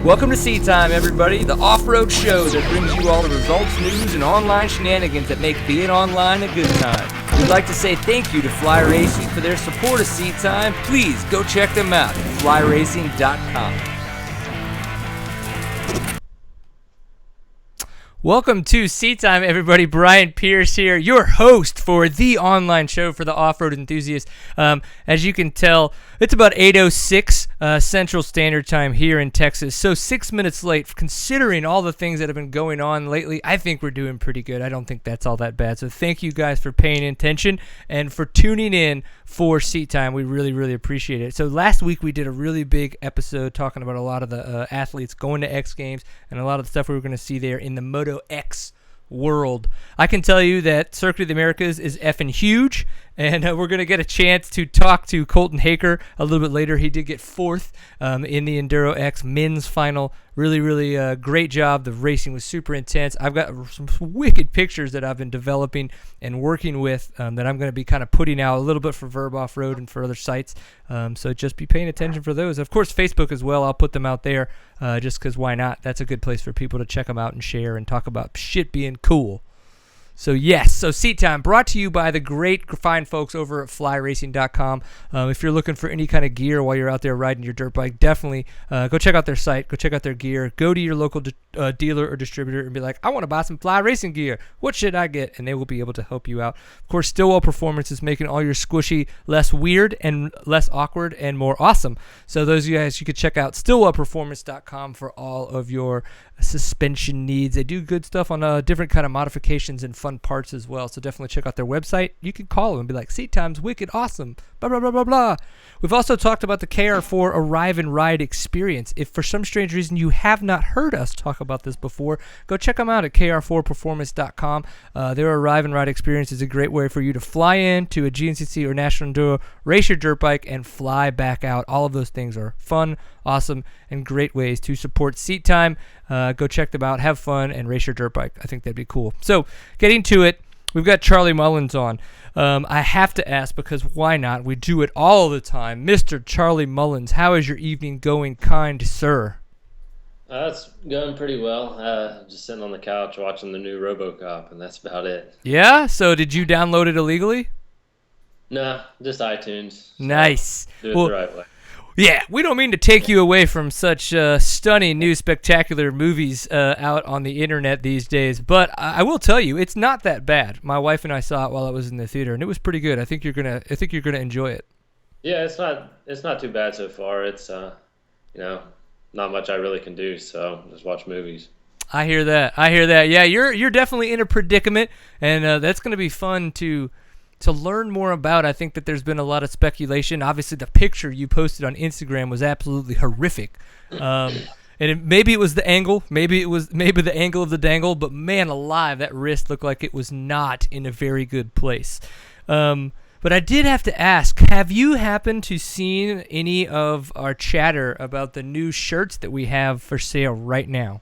Welcome to Seat Time, everybody, the off-road show that brings you all the results, news, and online shenanigans that make being online a good time. We'd like to say thank you to Fly Racing for their support of Seat Time. Please go check them out at flyracing.com. Welcome to Seat Time, everybody. Brian Pierce here, your host for the online show for the off-road enthusiast. As you can tell, it's about 8:06 Central Standard Time here in Texas, so 6 minutes late. Considering all the things that have been going on lately, I think we're doing pretty good. I don't think that's all that bad. So thank you guys for paying attention and for tuning in for Seat Time. We really, really appreciate it. So last week we did a really big episode talking about a lot of the athletes going to X Games and a lot of the stuff we were going to see there in the Moto X world. I can tell you that Circuit of the Americas is effing huge, and we're going to get a chance to talk to Colton Haaker a little bit later. He did get fourth in the EnduroX men's final. Really, really great job. The racing was super intense. I've got some wicked pictures that I've been developing and working with that I'm going to be kind of putting out a little bit for Verb Off-Road and for other sites. So just be paying attention for those. Of course, Facebook as well. I'll put them out there just because why not? That's a good place for people to check them out and share and talk about shit being cool. So yes, so Seat Time brought to you by the great fine folks over at flyracing.com. If you're looking for any kind of gear while you're out there riding your dirt bike, definitely go check out their site, go check out their gear, go to your local dealer or distributor and be like, I want to buy some fly racing gear. What should I get? And they will be able to help you out. Of course, Stillwell Performance is making all your squishy less weird and less awkward and more awesome. So those of you guys, you could check out stillwellperformance.com for all of your suspension needs. They do good stuff on different kind of modifications and fun parts as well, so definitely check out their website. You can call them and be like, Seat Time's wicked awesome, blah blah blah blah blah. We've also talked about the KR4 Arrive and Ride experience. If for some strange reason you have not heard us talk about this before, go check them out at kr4performance.com. Their Arrive and Ride experience is a great way for you to fly in to a GNCC or National Enduro, race your dirt bike, and fly back out. All of those things are fun, awesome, and great ways to support Seat Time. Go check them out, have fun, and race your dirt bike. I think that'd be cool. So, getting to it, we've got Charlie Mullins on. I have to ask, because why not? We do it all the time. Mr. Charlie Mullins, how is your evening going, kind sir? It's going pretty well. Just sitting on the couch watching the new RoboCop, and that's about it. Yeah? So did you download it illegally? No, just iTunes. Nice. Do it the right way. Yeah, we don't mean to take you away from such stunning, new, spectacular movies out on the internet these days, but I will tell you, it's not that bad. My wife and I saw it while I was in the theater, and it was pretty good. I think you're gonna enjoy it. Yeah, it's not too bad so far. It's not much I really can do, so just watch movies. I hear that. Yeah, you're definitely in a predicament, and that's gonna be fun to learn more about. I think that there's been a lot of speculation. Obviously, the picture you posted on Instagram was absolutely horrific. Maybe it was the angle. Maybe the angle of the dangle. But man alive, that wrist looked like it was not in a very good place. But I did have to ask, have you happened to seen any of our chatter about the new shirts that we have for sale right now?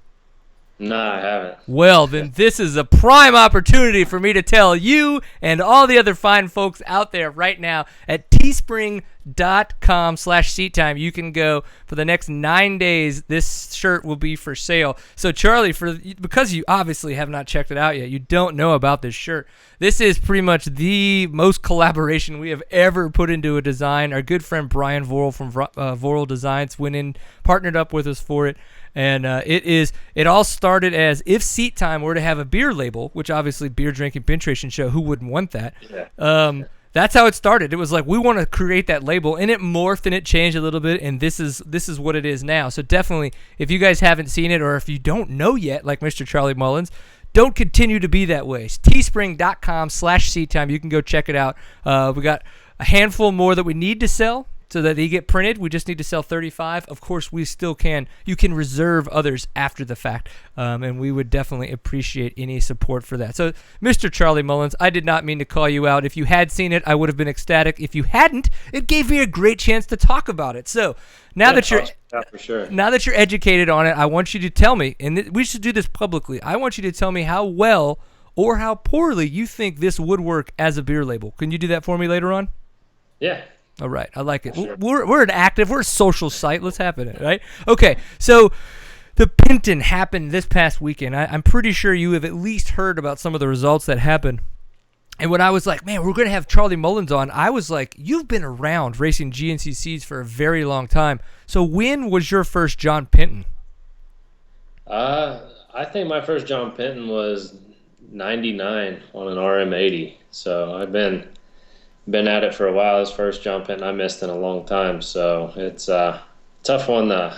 No, I haven't. Well, then this is a prime opportunity for me to tell you and all the other fine folks out there right now at teespring.com/seattime. You can go for the next 9 days. This shirt will be for sale. So, Charlie, because you obviously have not checked it out yet, you don't know about this shirt. This is pretty much the most collaboration we have ever put into a design. Our good friend Brian Vorel from Vorel Designs went in, partnered up with us for it. And it all started as if Seat Time were to have a beer label, which obviously beer drinking penetration show, who wouldn't want that? Yeah. That's how it started. It was like, we want to create that label, and it morphed and it changed a little bit, and this is what it is now. So definitely, if you guys haven't seen it, or if you don't know yet, like Mr. Charlie Mullins, don't continue to be that way. It's teespring.com/seattime. You can go check it out. We got a handful more that we need to sell so that they get printed. We just need to sell 35. Of course, we still can. You can reserve others after the fact, and we would definitely appreciate any support for that. So, Mr. Charlie Mullins, I did not mean to call you out. If you had seen it, I would have been ecstatic. If you hadn't, it gave me a great chance to talk about it. So, now that you're educated on it, I want you to tell me, and we should do this publicly. I want you to tell me how well or how poorly you think this would work as a beer label. Can you do that for me later on? Yeah. All right, I like it. Sure. We're an active, we're a social site. Let's happen it, right? Okay, so the Penton happened this past weekend. I'm pretty sure you have at least heard about some of the results that happened. And when I was like, man, we're going to have Charlie Mullins on, I was like, you've been around racing GNCCs for a very long time. So when was your first John Penton? I think my first John Penton was 99 on an RM80. So I've been at it for a while. His first John Penton I missed in a long time. So it's a tough one to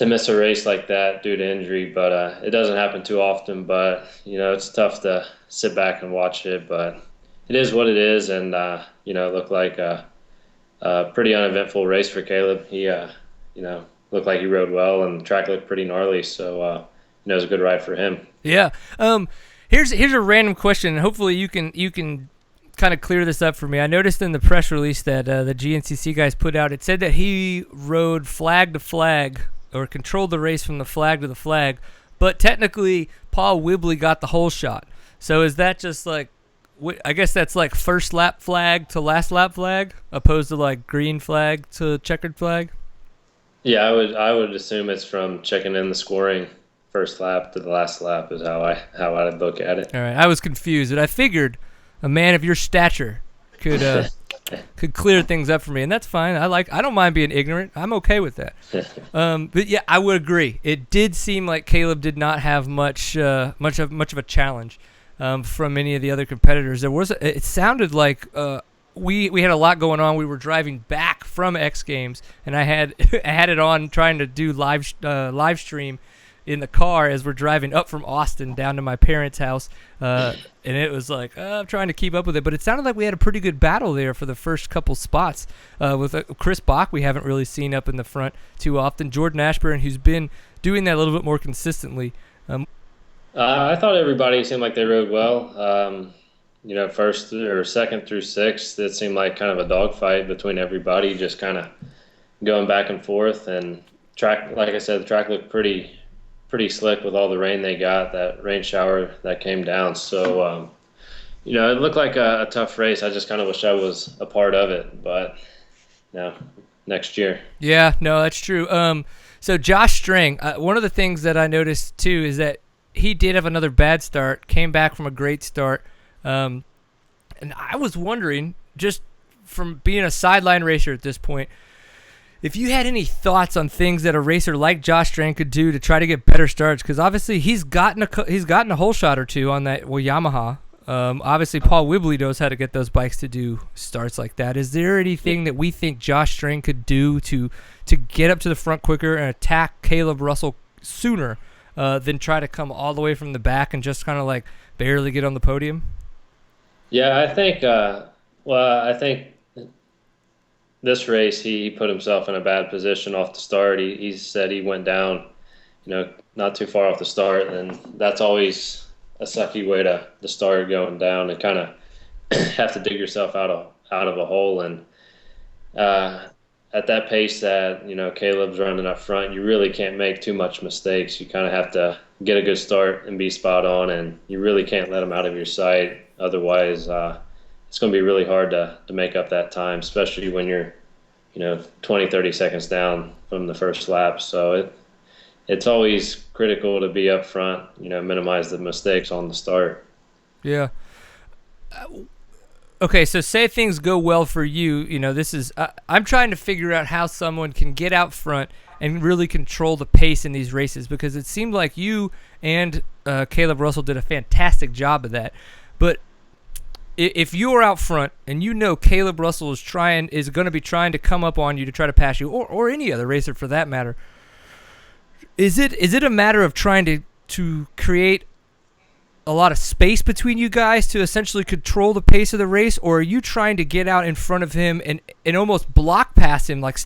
miss a race like that due to injury, but it doesn't happen too often. But it's tough to sit back and watch it, but it is what it is. And it looked like a pretty uneventful race for Caleb. He looked like he rode well, and the track looked pretty gnarly, so it was a good ride for him. Yeah. Here's a random question, and hopefully you can kind of clear this up for me. I noticed in the press release that the GNCC guys put out, it said that he rode flag to flag, or controlled the race from the flag to the flag, but technically Paul Whibley got the whole shot. So is that just like, I guess that's like first lap flag to last lap flag, opposed to like green flag to checkered flag? Yeah, I would assume it's from checking in the scoring first lap to the last lap is how I'd look at it. All right, I was confused, and I figured a man of your stature could clear things up for me, and that's fine. I don't mind being ignorant. I'm okay with that. But yeah, I would agree. It did seem like Caleb did not have much of a challenge from any of the other competitors. It sounded like we had a lot going on. We were driving back from X Games, and I had it on trying to do live stream in the car as we're driving up from Austin down to my parents' house, and it was like I'm trying to keep up with it. But it sounded like we had a pretty good battle there for the first couple spots with Chris Bach. We haven't really seen up in the front too often. Jordan Ashburn, who's been doing that a little bit more consistently. I thought everybody seemed like they rode well. First or second through sixth, it seemed like kind of a dogfight between everybody, just kind of going back and forth. And track, like I said, the track looked pretty slick with all the rain they got, that rain shower that came down. So, it looked like a tough race. I just kind of wish I was a part of it, but next year. Yeah, no, that's true. So Josh Strang, one of the things that I noticed too is that he did have another bad start, came back from a great start. And I was wondering, just from being a sideline racer at this point, if you had any thoughts on things that a racer like Josh Strang could do to try to get better starts, because obviously he's gotten a whole shot or two on that Yamaha. Obviously Paul Whibley knows how to get those bikes to do starts like that. Is there anything that we think Josh Strang could do to get up to the front quicker and attack Caleb Russell sooner than try to come all the way from the back and just kind of like barely get on the podium? Yeah, I think. I think this race he put himself in a bad position off the start. He said he went down, not too far off the start, and that's always a sucky way to start, going down and kind of have to dig yourself out of a hole. And at that pace that Caleb's running up front, you really can't make too much mistakes. You kind of have to get a good start and be spot on, and you really can't let him out of your sight. Otherwise, it's going to be really hard to make up that time, especially when you're 20, 30 seconds down from the first lap. So it's always critical to be up front, minimize the mistakes on the start. Yeah. Okay, so say things go well for you. This is I'm trying to figure out how someone can get out front and really control the pace in these races, because it seemed like you and Caleb Russell did a fantastic job of that. But if you're out front and Caleb Russell is going to be trying to come up on you to try to pass you, or any other racer for that matter, is it a matter of trying to create a lot of space between you guys to essentially control the pace of the race, or are you trying to get out in front of him and almost block past him, like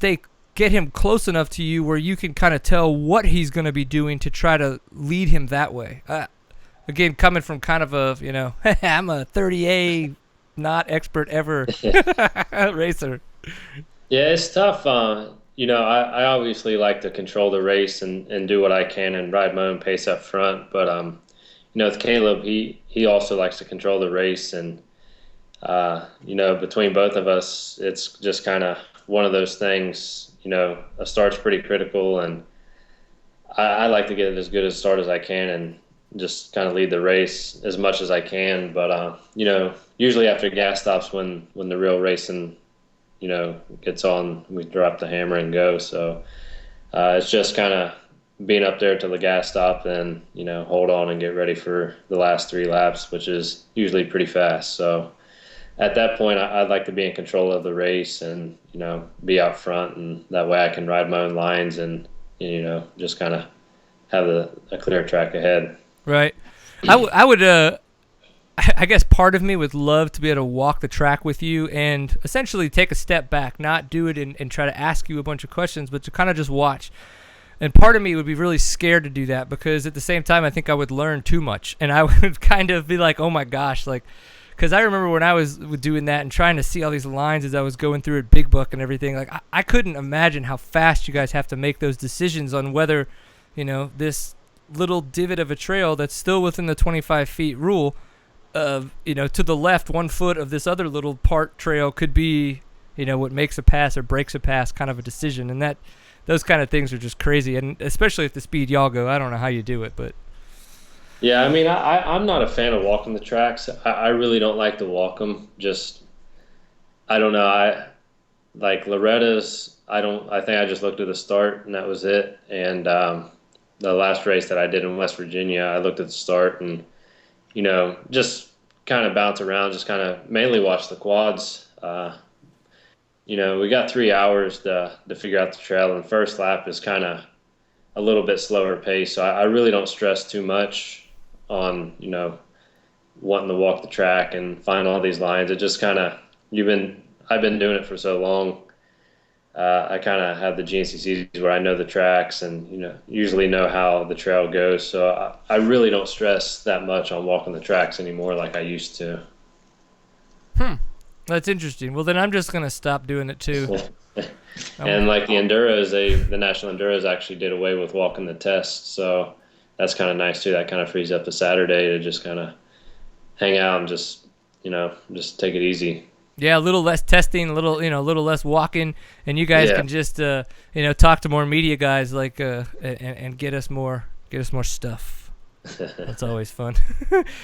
get him close enough to you where you can kind of tell what he's going to be doing to try to lead him that way? Again, coming from kind of a, I'm a 30A, not expert ever racer. Yeah, it's tough. I obviously like to control the race and do what I can and ride my own pace up front. But, with Caleb, he also likes to control the race. And, between both of us, it's just kind of one of those things. A start's pretty critical. And I like to get it as good a start as I can and just kind of lead the race as much as I can. But usually after gas stops, when the real racing, gets on, we drop the hammer and go. So it's just kind of being up there till the gas stop, then hold on and get ready for the last 3 laps, which is usually pretty fast. So at that point, I'd like to be in control of the race and be out front, and that way I can ride my own lines and just kind of have a clear track ahead. Right. I would I guess part of me would love to be able to walk the track with you and essentially take a step back, not do it and try to ask you a bunch of questions, but to kind of just watch. And part of me would be really scared to do that because at the same time, I think I would learn too much. And I would kind of be like, oh my gosh, because I remember when I was doing that and trying to see all these lines as I was going through at Big Buck and everything, like I couldn't imagine how fast you guys have to make those decisions on whether, this little divot of a trail that's still within the 25 feet rule of, to the left, 1 foot of this other little part trail could be, what makes a pass or breaks a pass kind of a decision. And those kind of things are just crazy. And especially at the speed y'all go, I don't know how you do it, but. Yeah, I mean, I'm not a fan of walking the tracks. I really don't like to walk them. Just, I don't know. I like Loretta's. I think I just looked at the start and that was it. And the last race that I did in West Virginia, I looked at the start and, just kind of bounce around, just kind of mainly watch the quads. We got 3 hours to figure out the trail, and the first lap is kind of a little bit slower pace. So I really don't stress too much on, wanting to walk the track and find all these lines. It just kind of, I've been doing it for so long. I kind of have the GNCCs where I know the tracks and, usually know how the trail goes. So I really don't stress that much on walking the tracks anymore like I used to. That's interesting. Well, then I'm just going to stop doing it too. And like the Enduros, the National Enduros actually did away with walking the test. So that's kind of nice too. That kind of frees up the Saturday to just kind of hang out and just take it easy. Yeah, a little less testing, a little less walking, and you guys can just talk to more media guys and get us more stuff. That's always fun.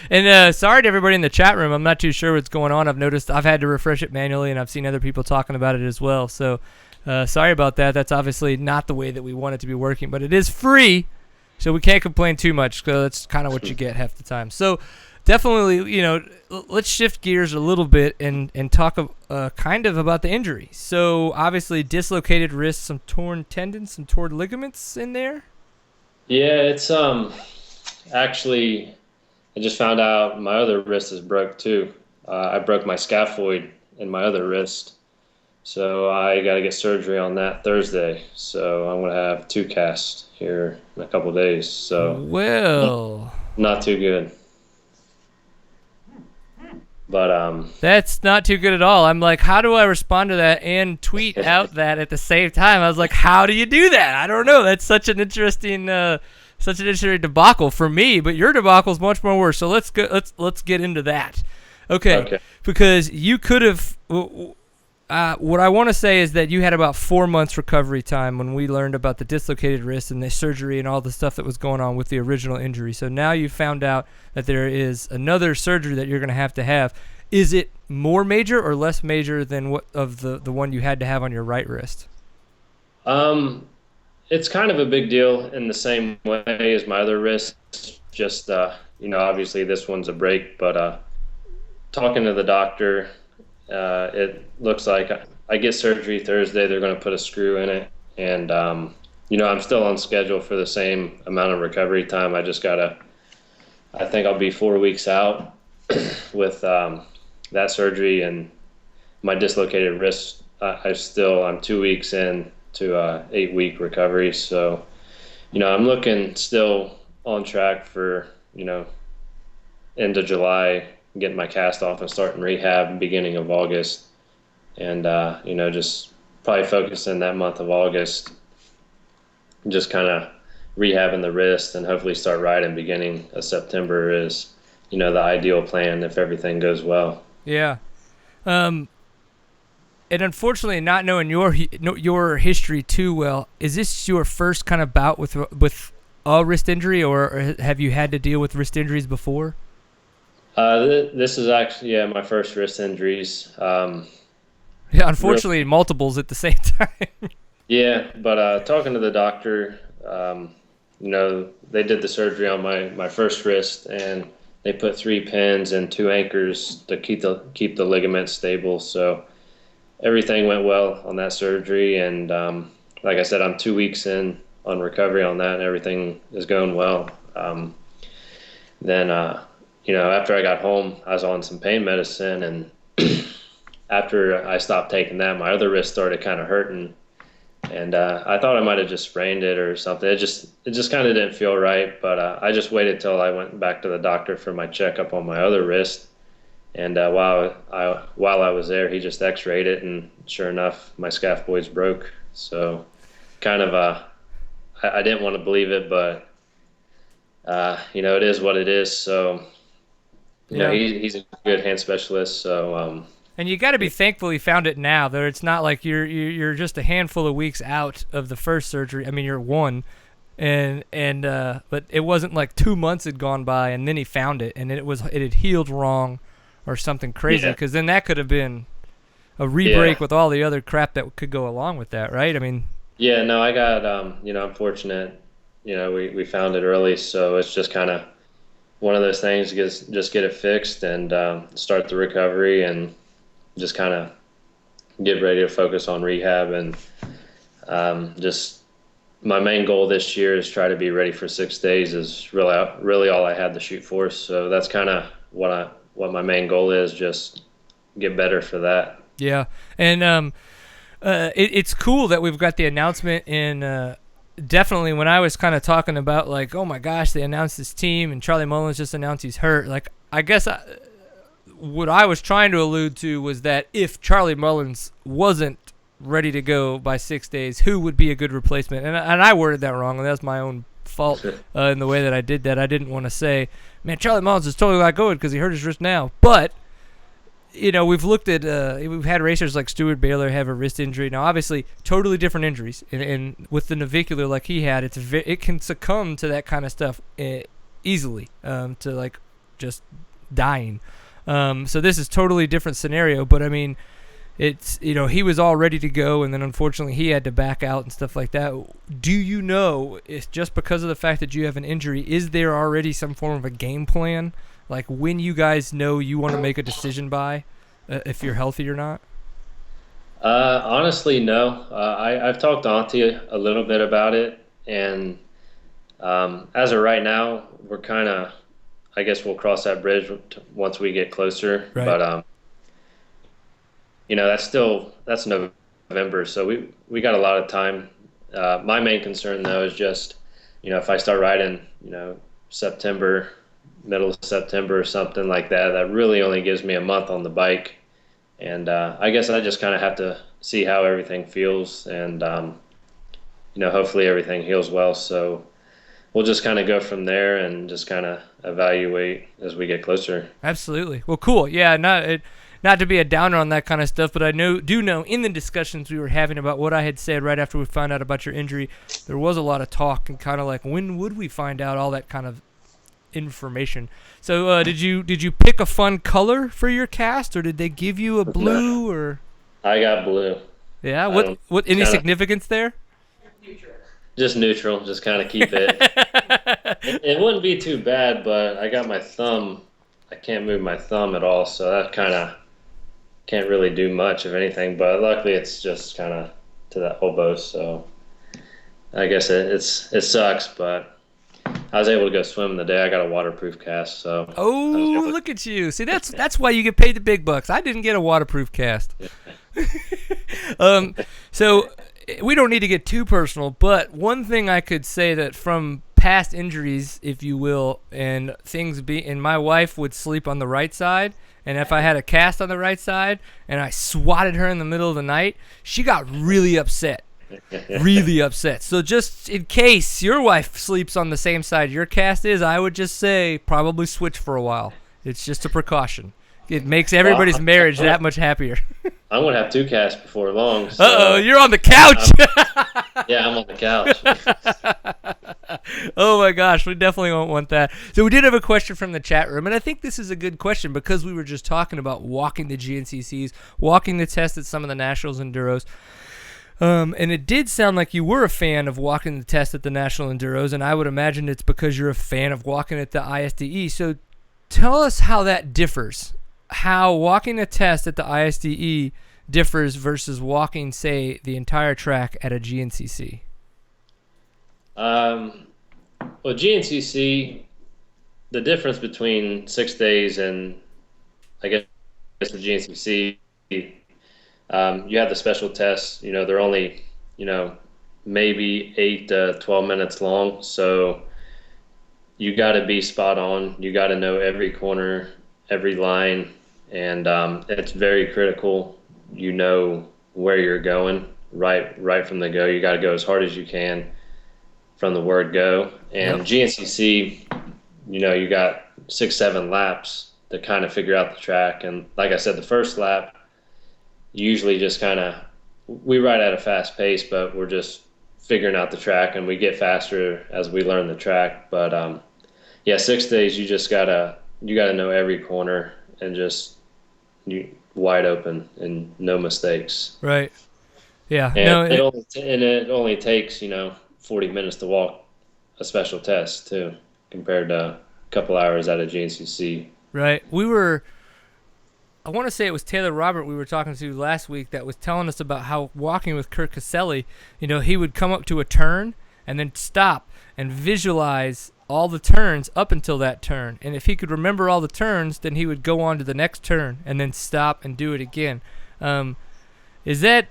And sorry to everybody in the chat room. I'm not too sure what's going on. I've noticed I've had to refresh it manually, and I've seen other people talking about it as well. So sorry about that. That's obviously not the way that we want it to be working, but it is free, so we can't complain too much. So that's kind of what you get half the time. So definitely, let's shift gears a little bit and talk kind of about the injury. So obviously dislocated wrist, some torn tendons, some torn ligaments in there. Yeah, it's actually, I just found out my other wrist is broke too. I broke my scaphoid in my other wrist, so I got to get surgery on that Thursday. So I'm gonna have 2 casts here in a couple of days. So not too good. But that's not too good at all. I'm like, how do I respond to that and tweet out that at the same time? I was like, how do you do that? I don't know. That's such an interesting debacle for me. But your debacle is much more worse. So let's get into that. Okay. Because you could have. What I want to say is that you had about 4 months recovery time when we learned about the dislocated wrist and the surgery and all the stuff that was going on with the original injury. So now you found out that there is another surgery that you're going to have. Is it more major or less major than what of the one you had to have on your right wrist? It's kind of a big deal in the same way as my other wrist. Just obviously this one's a break, but talking to the doctor. It looks like I get surgery Thursday. They're going to put a screw in it. And, I'm still on schedule for the same amount of recovery time. I think I'll be 4 weeks out with that surgery and my dislocated wrist. I'm 2 weeks in to 8-week recovery. So, I'm looking still on track for, end of July, getting my cast off and starting rehab beginning of August, and just probably focusing that month of August, just kind of rehabbing the wrist and hopefully start riding beginning of September is, the ideal plan if everything goes well. Yeah. And unfortunately, not knowing your history too well, is this your first kind of bout with a wrist injury, or have you had to deal with wrist injuries before? This is actually my first wrist injuries. Yeah, unfortunately, multiples at the same time. Yeah, but talking to the doctor, they did the surgery on my first wrist, and they put 3 pins and 2 anchors to keep the ligaments stable. So everything went well on that surgery, and like I said, I'm 2 weeks in on recovery on that, and everything is going well. Then after I got home, I was on some pain medicine, and after I stopped taking that, my other wrist started kind of hurting, and I thought I might have just sprained it or something. It just kind of didn't feel right, but I just waited till I went back to the doctor for my checkup on my other wrist, and while I was there, he just X-rayed it, and sure enough, my scaphoid's broke. So kind of I didn't want to believe it, but it is what it is. So he's a good hand specialist. So and you got to be thankful he found it now. Though it's not like you're just a handful of weeks out of the first surgery. I mean, you're one, but it wasn't like 2 months had gone by and then he found it, and it had healed wrong or something crazy. Because then that could have been a re-break with all the other crap that could go along with that, right? I mean. Yeah, no, I got I'm fortunate. We found it early, so it's just kind of one of those things. Just get it fixed and start the recovery, and just kind of get ready to focus on rehab. And just my main goal this year is try to be ready for 6 days. Is really all I had to shoot for. So that's kind of what my main goal is. Just get better for that. Yeah, and it's cool that we've got the announcement in. Definitely, when I was kind of talking about like, oh my gosh, they announced this team, and Charlie Mullins just announced he's hurt. Like, I guess what I was trying to allude to was that if Charlie Mullins wasn't ready to go by 6 days, who would be a good replacement? And I worded that wrong, and that's my own fault in the way that I did that. I didn't want to say, man, Charlie Mullins is totally not good because he hurt his wrist now. But we've looked at we've had racers like Stuart Baylor have a wrist injury. Now, obviously, totally different injuries, and with the navicular like he had, it can succumb to that kind of stuff easily, to like just dying. So this is totally different scenario, but I mean, it's he was all ready to go, and then unfortunately he had to back out and stuff like that. Do you know if just because of the fact that you have an injury, is there already some form of a game plan? Like when you guys know you want to make a decision by if you're healthy or not? Honestly, no. I've talked to Auntie a little bit about it, and as of right now, we're kind of, I guess we'll cross that bridge once we get closer. Right. But that's November, so we got a lot of time. My main concern though is just if I start riding September, middle of September or something like that, that really only gives me a month on the bike. And I guess I just kind of have to see how everything feels, and hopefully everything heals well. So we'll just kind of go from there and just kind of evaluate as we get closer. Absolutely. Well, cool. Yeah, not to be a downer on that kind of stuff, but I do know in the discussions we were having about what I had said right after we found out about your injury, there was a lot of talk and kind of like, when would we find out all that kind of information. So did you pick a fun color for your cast, or did they give you a blue? Or I got blue. Yeah. What any significance there? Neutral. Just neutral. Just kind of keep it. It wouldn't be too bad, but I got my thumb. I can't move my thumb at all, so that kind of can't really do much of anything. But luckily, it's just kind of to the elbow, so I guess it sucks, but I was able to go swim the day. I got a waterproof cast, so. Oh, look at you! See, that's why you get paid the big bucks. I didn't get a waterproof cast. So we don't need to get too personal, but one thing I could say that from past injuries, if you will, and my wife would sleep on the right side, and if I had a cast on the right side and I swatted her in the middle of the night, she got really upset. Really upset. So just in case your wife sleeps on the same side your cast is, I would just say probably switch for a while. It's just a precaution. It makes everybody's marriage that much happier. I'm going to have 2 casts before long. So Uh-oh, you're on the couch. yeah, I'm on the couch. Oh my gosh, we definitely won't want that. So we did have a question from the chat room, and I think this is a good question because we were just talking about walking the GNCCs, walking the test at some of the Nationals Enduros. And it did sound like you were a fan of walking the test at the National Enduros, and I would imagine it's because you're a fan of walking at the ISDE. So tell us how that differs, how walking a test at the ISDE differs versus walking, say, the entire track at a GNCC. Well, GNCC, the difference between 6 days and I guess the GNCC, you have the special tests. They're only, maybe 8 to 12 minutes long. So you got to be spot on. You got to know every corner, every line, and it's very critical. Where you're going right from the go. You got to go as hard as you can from the word go. And GNCC, you got 6-7 laps to kind of figure out the track. And like I said, the first lap, usually just we ride at a fast pace, but we're just figuring out the track, and we get faster as we learn the track. But 6 days, you gotta know every corner and just wide open and no mistakes. Right. Yeah. And it only takes 40 minutes to walk a special test too, compared to a couple hours at a GNCC. Right. I want to say it was Taylor Robert we were talking to last week that was telling us about how walking with Kurt Caselli, he would come up to a turn and then stop and visualize all the turns up until that turn. And if he could remember all the turns, then he would go on to the next turn and then stop and do it again. So that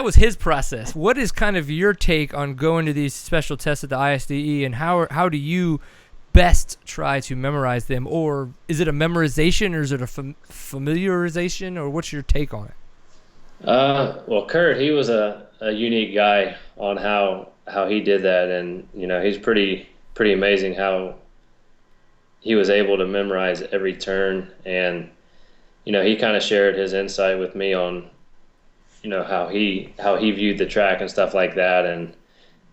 was his process. What is kind of your take on going to these special tests at the ISDE, and how do you best try to memorize them? Or is it a memorization, or is it a familiarization, or what's your take on it? Well, Kurt, he was a unique guy on how he did that, and he's pretty amazing how he was able to memorize every turn. And he kind of shared his insight with me on how he viewed the track and stuff like that, and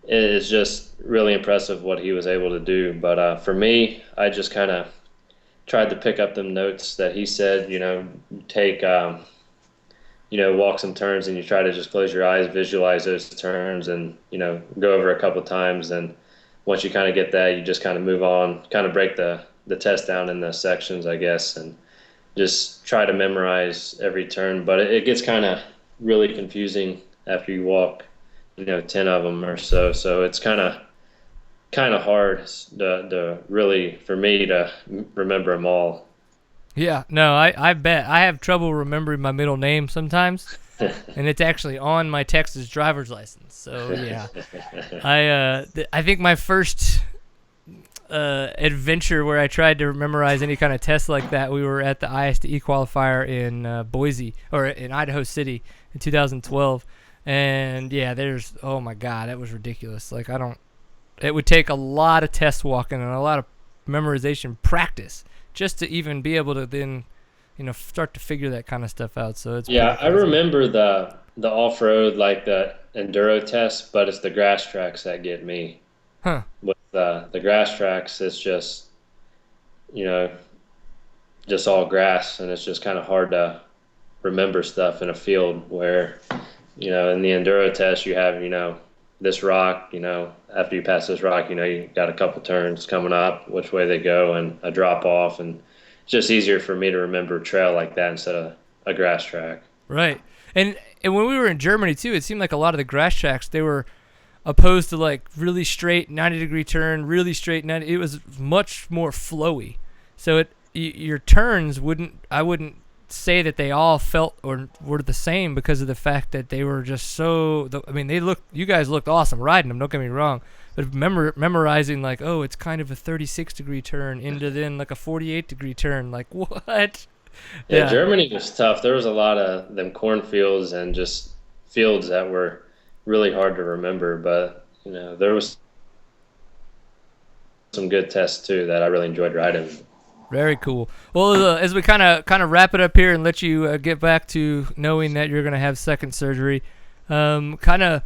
it is just really impressive what he was able to do. But for me, I just kind of tried to pick up them notes that he said. Take walk some turns, and you try to just close your eyes, visualize those turns, and go over a couple of times. And once you kind of get that, you just kind of move on, kind of break the test down in the sections, I guess, and just try to memorize every turn. But it gets kind of really confusing after you walk 10 of them or so. So it's kind of hard to really, for me, to remember them all. Yeah, no, I bet. I have trouble remembering my middle name sometimes, and it's actually on my Texas driver's license. So yeah, I think my first adventure where I tried to memorize any kind of test like that, we were at the ISDE qualifier in Boise, or in Idaho City in 2012. And yeah, oh my God, that was ridiculous. Like, it would take a lot of test walking and a lot of memorization practice just to even be able to then, start to figure that kind of stuff out. So it's I remember the off-road, like the enduro test, but it's the grass tracks that get me. Huh. With the grass tracks, it's just, just all grass, and it's just kind of hard to remember stuff in a field where, in the enduro test, you have, this rock, after you pass this rock, you got a couple turns coming up, which way they go, and a drop off. And it's just easier for me to remember a trail like that instead of a grass track. Right. And when we were in Germany too, it seemed like a lot of the grass tracks, they were opposed to like really straight 90-degree turn, really straight 90. It was much more flowy. So your turns I wouldn't say that they all felt or were the same because of the fact that they were just you guys looked awesome riding them, don't get me wrong, but memorizing like, oh, it's kind of a 36-degree turn into then like a 48-degree turn, like what? Yeah, Germany was tough. There was a lot of them cornfields and just fields that were really hard to remember, but there was some good tests too that I really enjoyed riding. Very cool. Well, as we kind of wrap it up here and let you get back to knowing that you're going to have second surgery, kind of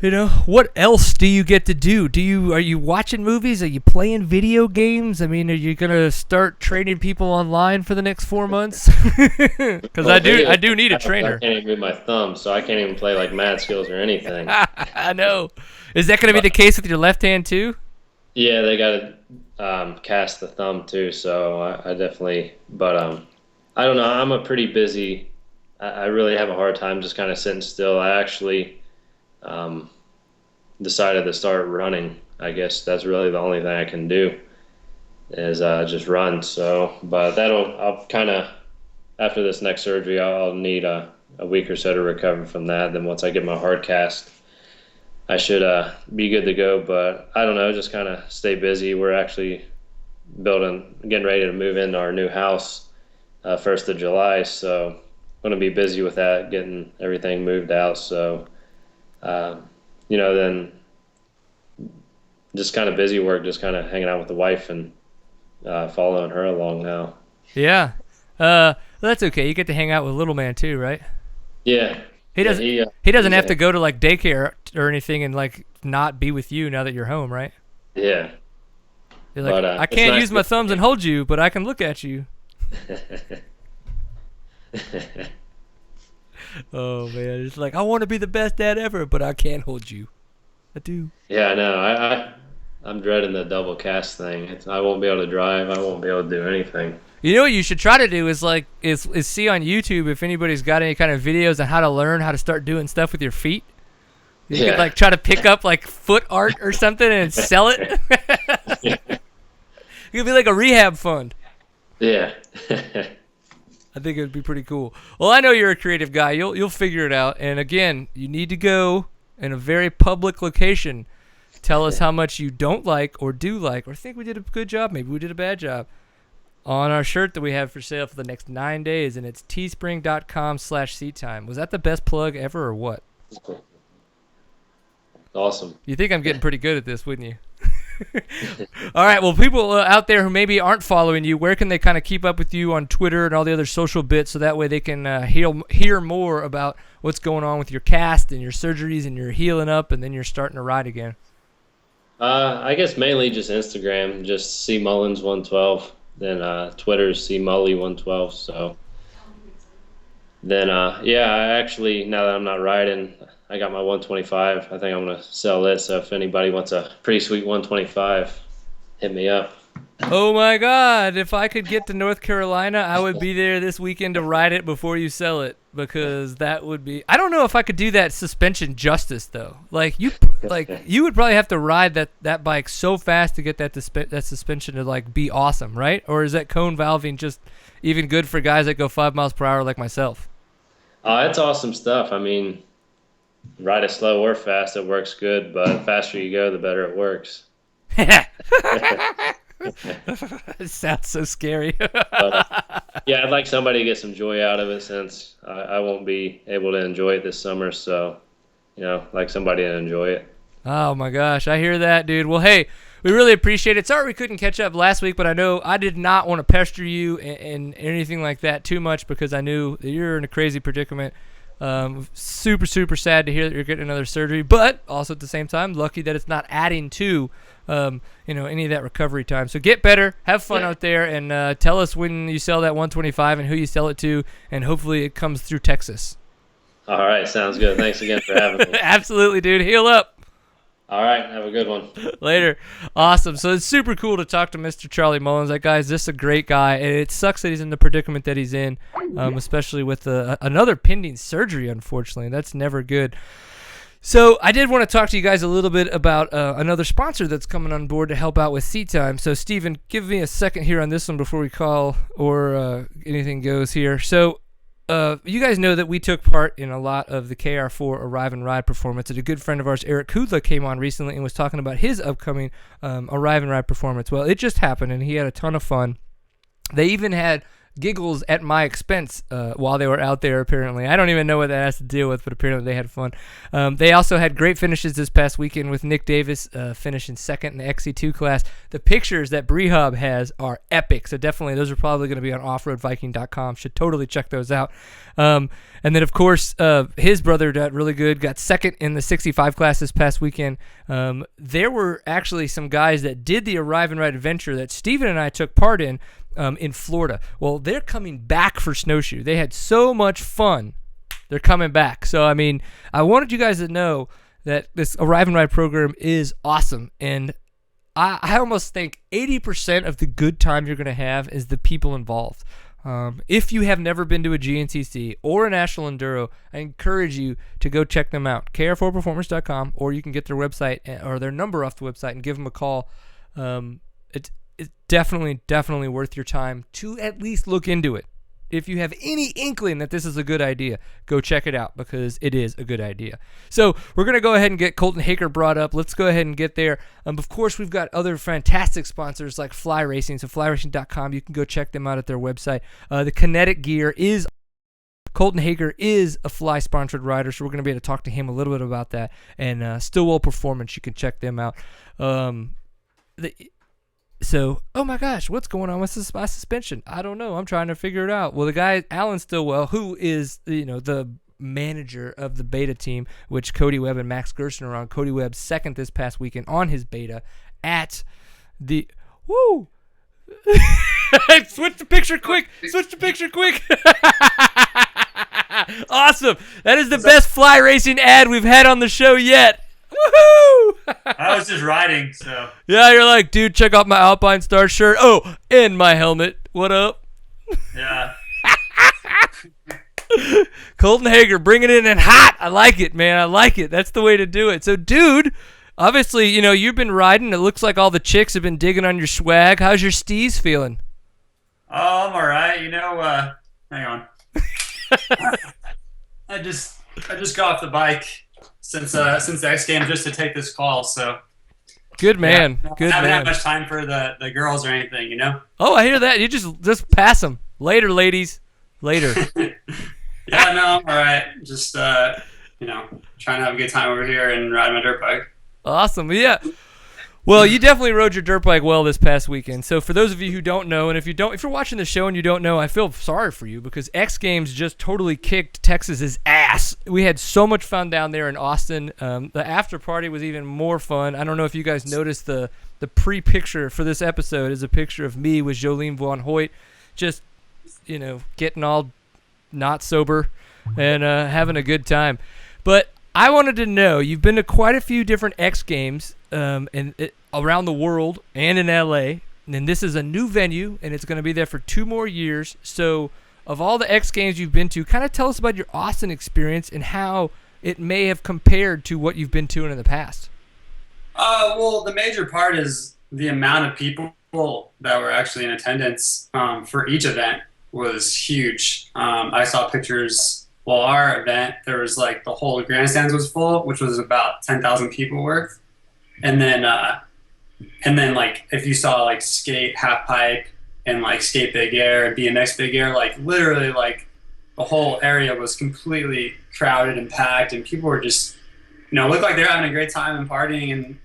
What else do you get to do? Are you watching movies? Are you playing video games? I mean, are you gonna start training people online for the next 4 months? Because I do need a trainer. I can't even move my thumb, so I can't even play like mad skills or anything. I know. Is that gonna be the case with your left hand too? Yeah, they gotta cast the thumb too, so I definitely. But I don't know. I'm a pretty busy. I really have a hard time just kind of sitting still. I actually decided to start running. I guess that's really the only thing I can do is just run. So, but I'll kind of, after this next surgery, I'll need a week or so to recover from that. Then once I get my hard cast, I should be good to go. But I don't know, just kind of stay busy. We're actually getting ready to move into our new house 1st of July. So going to be busy with that, getting everything moved out. So, then just kind of busy work, just kind of hanging out with the wife and following her along now. Yeah. That's okay. You get to hang out with little man too, right? Yeah. He doesn't have to go to like daycare or anything and like not be with you now that you're home, right? Yeah. You're like, I can't use my thumbs and hold you, but I can look at you. Oh man, it's like I want to be the best dad ever, but I can't hold you. I do. Yeah, I know. I'm dreading the double cast thing. I won't be able to drive. I won't be able to do anything. You know what you should try to do is see on YouTube if anybody's got any kind of videos on how to learn how to start doing stuff with your feet. You could like try to pick up like foot art or something and sell it. Yeah. It could be like a rehab fund. Yeah. I think it would be pretty cool. Well, I know you're a creative guy. You'll figure it out. And again, you need to go in a very public location. Tell us how much you don't like or do like or think we did a good job. Maybe we did a bad job. On our shirt that we have for sale for the next 9 days, and it's teespring.com/seattime. Was that the best plug ever or what? Awesome. You think I'm getting pretty good at this, wouldn't you? All right, well, people out there who maybe aren't following you, where can they kind of keep up with you on Twitter and all the other social bits so that way they can hear more about what's going on with your cast and your surgeries and you're healing up and then you're starting to ride again? I guess mainly just Instagram, just C Mullins 112. Then Twitter's C Mully 112. So then I actually, now that I'm not riding, I got my 125. I think I'm gonna sell it. So if anybody wants a pretty sweet 125, hit me up. Oh my God! If I could get to North Carolina, I would be there this weekend to ride it before you sell it, because that would be. I don't know if I could do that suspension justice though. You would probably have to ride that bike so fast to get that suspension to like be awesome, right? Or is that cone valving just even good for guys that go 5 miles per hour like myself? It's awesome stuff. I mean, ride it slow or fast, it works good. But the faster you go, the better it works. It sounds so scary. I'd like somebody to get some joy out of it since I won't be able to enjoy it this summer. So, like somebody to enjoy it. Oh my gosh, I hear that, dude. Well, hey, we really appreciate it. Sorry we couldn't catch up last week, but I know I did not want to pester you and anything like that too much because I knew that you're in a crazy predicament. Super, super sad to hear that you're getting another surgery, but also at the same time, lucky that it's not adding to, any of that recovery time. So get better, have fun out there, and tell us when you sell that 125 and who you sell it to, and hopefully it comes through Texas. All right, sounds good. Thanks again for having me. Absolutely, dude. Heal up. All right, have a good one. Later. Awesome. So it's super cool to talk to Mr. Charlie Mullins. That guy's just a great guy, and it sucks that he's in the predicament that he's in, especially with another pending surgery, unfortunately. That's never good. So I did want to talk to you guys a little bit about another sponsor that's coming on board to help out with Seat Time. So, Steven, give me a second here on this one before we call or anything goes here. So, you guys know that we took part in a lot of the KR4 Arrive and Ride performance. And a good friend of ours, Eric Kudla, came on recently and was talking about his upcoming Arrive and Ride performance. Well, it just happened, and he had a ton of fun. They even had giggles at my expense while they were out there, apparently. I don't even know what that has to deal with, but apparently they had fun. They also had great finishes this past weekend with Nick Davis finishing second in the XC2 class. The pictures that Brehab has are epic, so definitely those are probably going to be on offroadviking.com. Should totally check those out. And then, of course, his brother got really good, got second in the 65 class this past weekend. There were actually some guys that did the Arrive and Ride adventure that Steven and I took part in Florida. Well, they're coming back for Snowshoe. They had so much fun. They're coming back. So, I mean, I wanted you guys to know that this Arrive and Ride program is awesome. And I almost think 80% of the good time you're going to have is the people involved. If you have never been to a GNCC or a National Enduro, I encourage you to go check them out, kr4performance.com, or you can get their website or their number off the website and give them a call. It's definitely worth your time to at least look into it. If you have any inkling that this is a good idea, go check it out because it is a good idea. So we're going to go ahead and get Colton Haaker brought up. Let's go ahead and get there. Of course, we've got other fantastic sponsors like Fly Racing. So flyracing.com, you can go check them out at their website. The kinetic gear is Colton Haaker is a Fly-sponsored rider, so we're going to be able to talk to him a little bit about that. And Stillwell Performance, you can check them out. So, oh my gosh, what's going on with my suspension? I don't know. I'm trying to figure it out. Well, the guy, Alan Stillwell, who is, the manager of the beta team, which Cody Webb and Max Gerson are on. Cody Webb second this past weekend on his beta at the, woo! Switch the picture quick! Awesome! That is the best Fly Racing ad we've had on the show yet. Woohoo! I was just riding, so. Yeah, you're like, dude, check out my Alpine Star shirt. Oh, and my helmet. What up? Yeah. Colton Haaker bringing it in hot. I like it, man. I like it. That's the way to do it. So, dude, obviously, you've been riding. It looks like all the chicks have been digging on your swag. How's your steez feeling? Oh, I'm all right. Hang on. I just got off the bike since the X Games just to take this call, so. Good man. Yeah, Good I haven't man. had much time for the girls or anything, Oh, I hear that. You just pass them. Later, ladies. Later. Yeah, no, I'm all right. Just, trying to have a good time over here and ride my dirt bike. Awesome. Yeah. Well, you definitely rode your dirt bike well this past weekend. So for those of you who don't know, and if you're watching the show and you don't know, I feel sorry for you because X Games just totally kicked Texas's ass. We had so much fun down there in Austin. The after party was even more fun. I don't know if you guys noticed the pre-picture for this episode is a picture of me with Jolene Von Hoyt, just getting all not sober and having a good time. But I wanted to know, you've been to quite a few different X Games around the world and in LA, and this is a new venue, and it's going to be there for 2 more years. So of all the X Games you've been to, kind of tell us about your Austin experience and how it may have compared to what you've been to in the past. Well, the major part is the amount of people that were actually in attendance for each event was huge. I saw pictures. Well, our event, there was the whole grandstands was full, which was about 10,000 people worth. And then if you saw skate half pipe and skate big air and BMX big air, literally the whole area was completely crowded and packed, and people were just, looked like they were having a great time and partying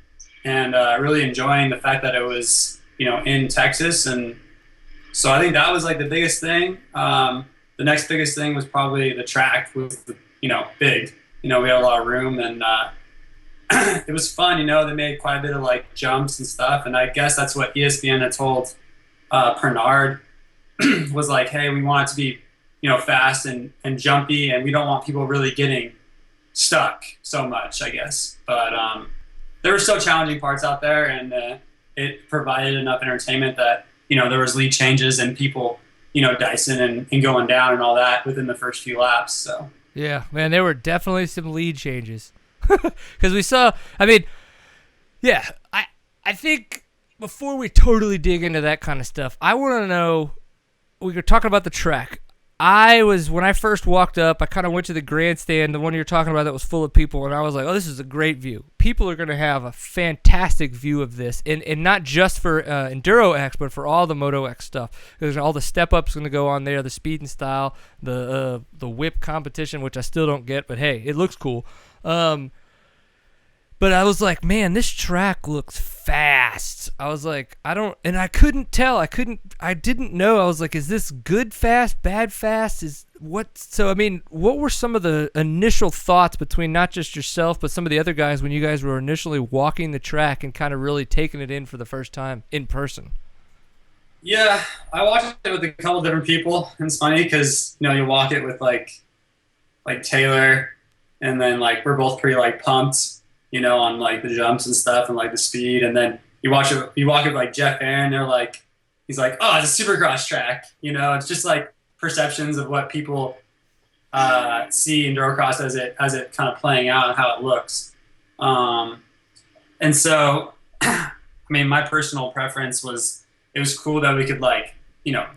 and really enjoying the fact that it was, in Texas. And so I think that was the biggest thing. The next biggest thing was probably the track was, big. We had a lot of room, and it was fun. They made quite a bit of jumps and stuff, and I guess that's what ESPN had told Pernard was hey, we want it to be fast and jumpy, and we don't want people really getting stuck so much, I guess. But there were still challenging parts out there, and it provided enough entertainment that there was lead changes and people dicing and going down and all that within the first few laps. So yeah, man, there were definitely some lead changes. Because we saw, I think before we totally dig into that kind of stuff, I want to know, we were talking about the track. when I first walked up, I kind of went to the grandstand, the one you're talking about that was full of people, and I was like, oh, this is a great view. People are going to have a fantastic view of this, and not just for EnduroX, but for all the Moto X stuff. There's all the step-ups going to go on there, the speed and style, the whip competition, which I still don't get, but hey, it looks cool. But I was like, man, this track looks fast. I was like, I couldn't tell. I didn't know. I was like, is this good fast, bad fast? So I mean, what were some of the initial thoughts between not just yourself, but some of the other guys when you guys were initially walking the track and kind of really taking it in for the first time in person? Yeah, I watched it with a couple different people. And it's funny because, you walk it with like Taylor, and then like we're both pretty like pumped, on like the jumps and stuff and like the speed. And then you walk it with like Jeff Aaron, he's like, oh, it's a supercross track. It's just like perceptions of what people see Endurocross as it kind of playing out and how it looks. And so, I mean, my personal preference was, it was cool that we could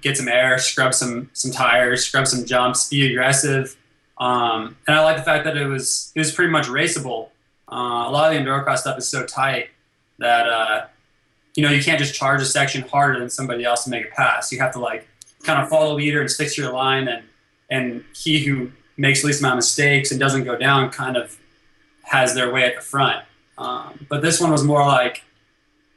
get some air, scrub some tires, scrub some jumps, be aggressive. And I like the fact that it was pretty much raceable. A lot of the Endurocross stuff is so tight that, you can't just charge a section harder than somebody else to make a pass. You have to kind of follow the leader and stick to your line, and he who makes the least amount of mistakes and doesn't go down kind of has their way at the front. But this one was more like,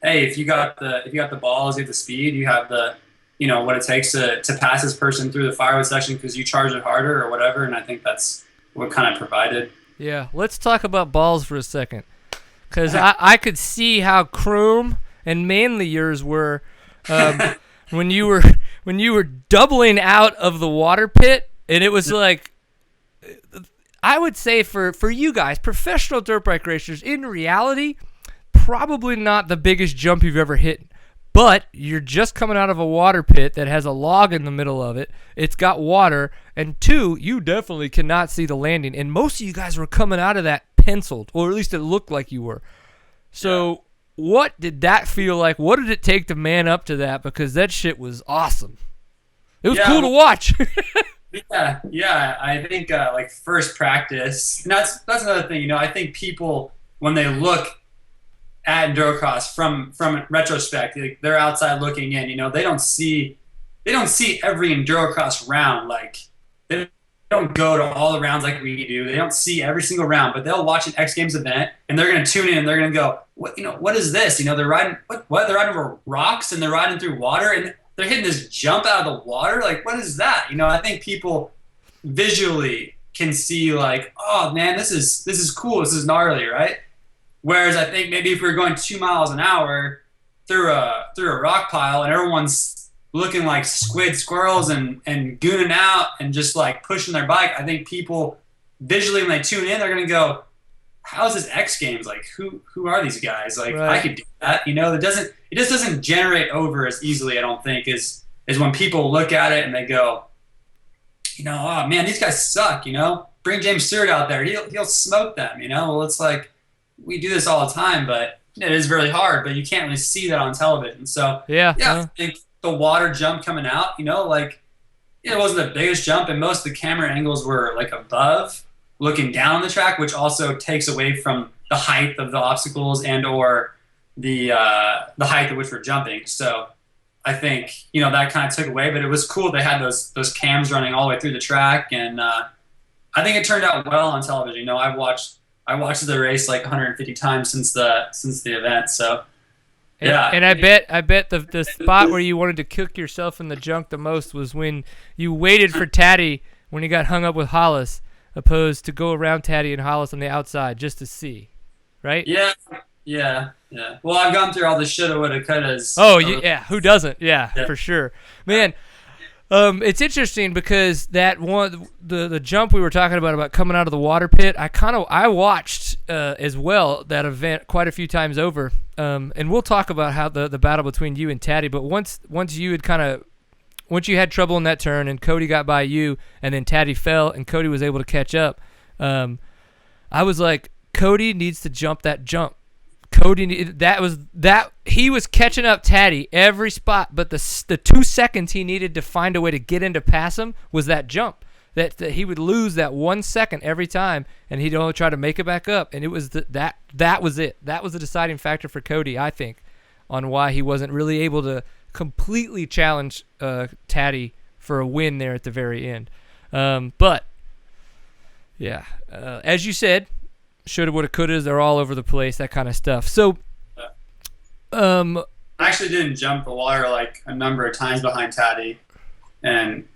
hey, if you got the balls, you have the speed, you have the, what it takes to pass this person through the firewood section because you charge it harder or whatever. And I think that's what kind of provided. Yeah, let's talk about balls for a second, because I could see how chrome and mainly yours were when you were doubling out of the water pit, and it was like, I would say for you guys, professional dirt bike racers, in reality, probably not the biggest jump you've ever hit. But you're just coming out of a water pit that has a log in the middle of it. It's got water. And two, you definitely cannot see the landing. And most of you guys were coming out of that penciled, or at least it looked like you were. So what did that feel like? What did it take to man up to that? Because that shit was awesome. It was cool to watch. Yeah. I think first practice, and that's another thing. I think people, when they look at Endurocross from retrospect, they're outside looking in, they don't see every Endurocross round. They don't go to all the rounds like we do. They don't see every single round, but they'll watch an X Games event and they're going to tune in and they're going to go, what is this? They're riding, they're riding over rocks and they're riding through water and they're hitting this jump out of the water. What is that? I think people visually can see oh man, this is cool. This is gnarly, right? Whereas I think maybe if we were going 2 miles an hour through a rock pile and everyone's looking like squirrels and gooning out and just pushing their bike, I think people visually when they tune in, they're gonna go, "How is this X Games? Who are these guys? Right. I could do that." It just doesn't generate over as easily. I don't think is when people look at it and they go, "Oh man, these guys suck." Bring James Stewart out there, he'll smoke them. Well, it's we do this all the time, but it is really hard, but you can't really see that on television. So I think the water jump coming out, it wasn't the biggest jump, and most of the camera angles were above, looking down on the track, which also takes away from the height of the obstacles and or the height at which we're jumping. So I think that kind of took away, but it was cool. They had those cams running all the way through the track, and I think it turned out well on television. I watched the race 150 times since the event. So, yeah. And I bet the spot where you wanted to kick yourself in the junk the most was when you waited for Taddy when he got hung up with Hollis, opposed to go around Taddy and Hollis on the outside just to see, right? Yeah. Well, I've gone through all the shoulda, woulda, couldas. Oh, yeah. Who doesn't? Yeah, for sure. Man, it's interesting because that one, the jump we were talking about coming out of the water pit, I watched as well that event quite a few times over, and we'll talk about how the battle between you and Taddy. But once you had trouble in that turn and Cody got by you, and then Taddy fell and Cody was able to catch up, I was like, Cody needs to jump that jump. Cody, he was catching up Taddy every spot, but the 2 seconds he needed to find a way to get in to pass him was that jump. That he would lose that 1 second every time, and he'd only try to make it back up. And it was that was it. That was the deciding factor for Cody, I think, on why he wasn't really able to completely challenge Taddy for a win there at the very end. But yeah, as you said, shoulda, woulda, coulda. They're all over the place, that kind of stuff. So, I actually didn't jump the water like a number of times behind Taddy, and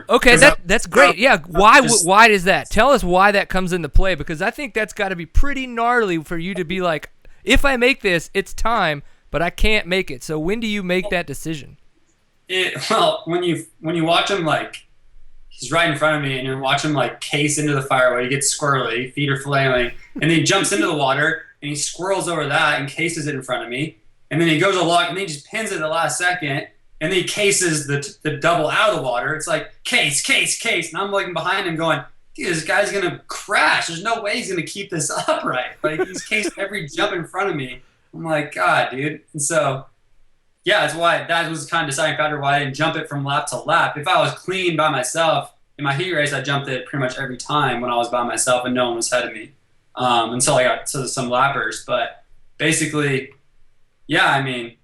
okay, that's great. Yeah, why is that? Tell us why that comes into play, because I think that's got to be pretty gnarly for you to be like, if I make this, it's time, but I can't make it. So when do you make that decision? When you watch him, like, he's right in front of me, and you watch him like case into the fireway, he gets squirrely, feet are flailing, and then he jumps into the water and he swirls over that and cases it in front of me, and then he goes along and then he just pins it at the last second. And then he cases the double out of the water. It's like, case. And I'm looking behind him going, dude, this guy's going to crash. There's no way he's going to keep this upright. Like, he's cased every jump in front of me. I'm like, God, dude. And so, yeah, that's why that was kind of deciding factor why I didn't jump it from lap to lap. If I was clean by myself, in my heat race, I jumped it pretty much every time when I was by myself and no one was ahead of me until I got to some lappers. But basically, yeah, I mean,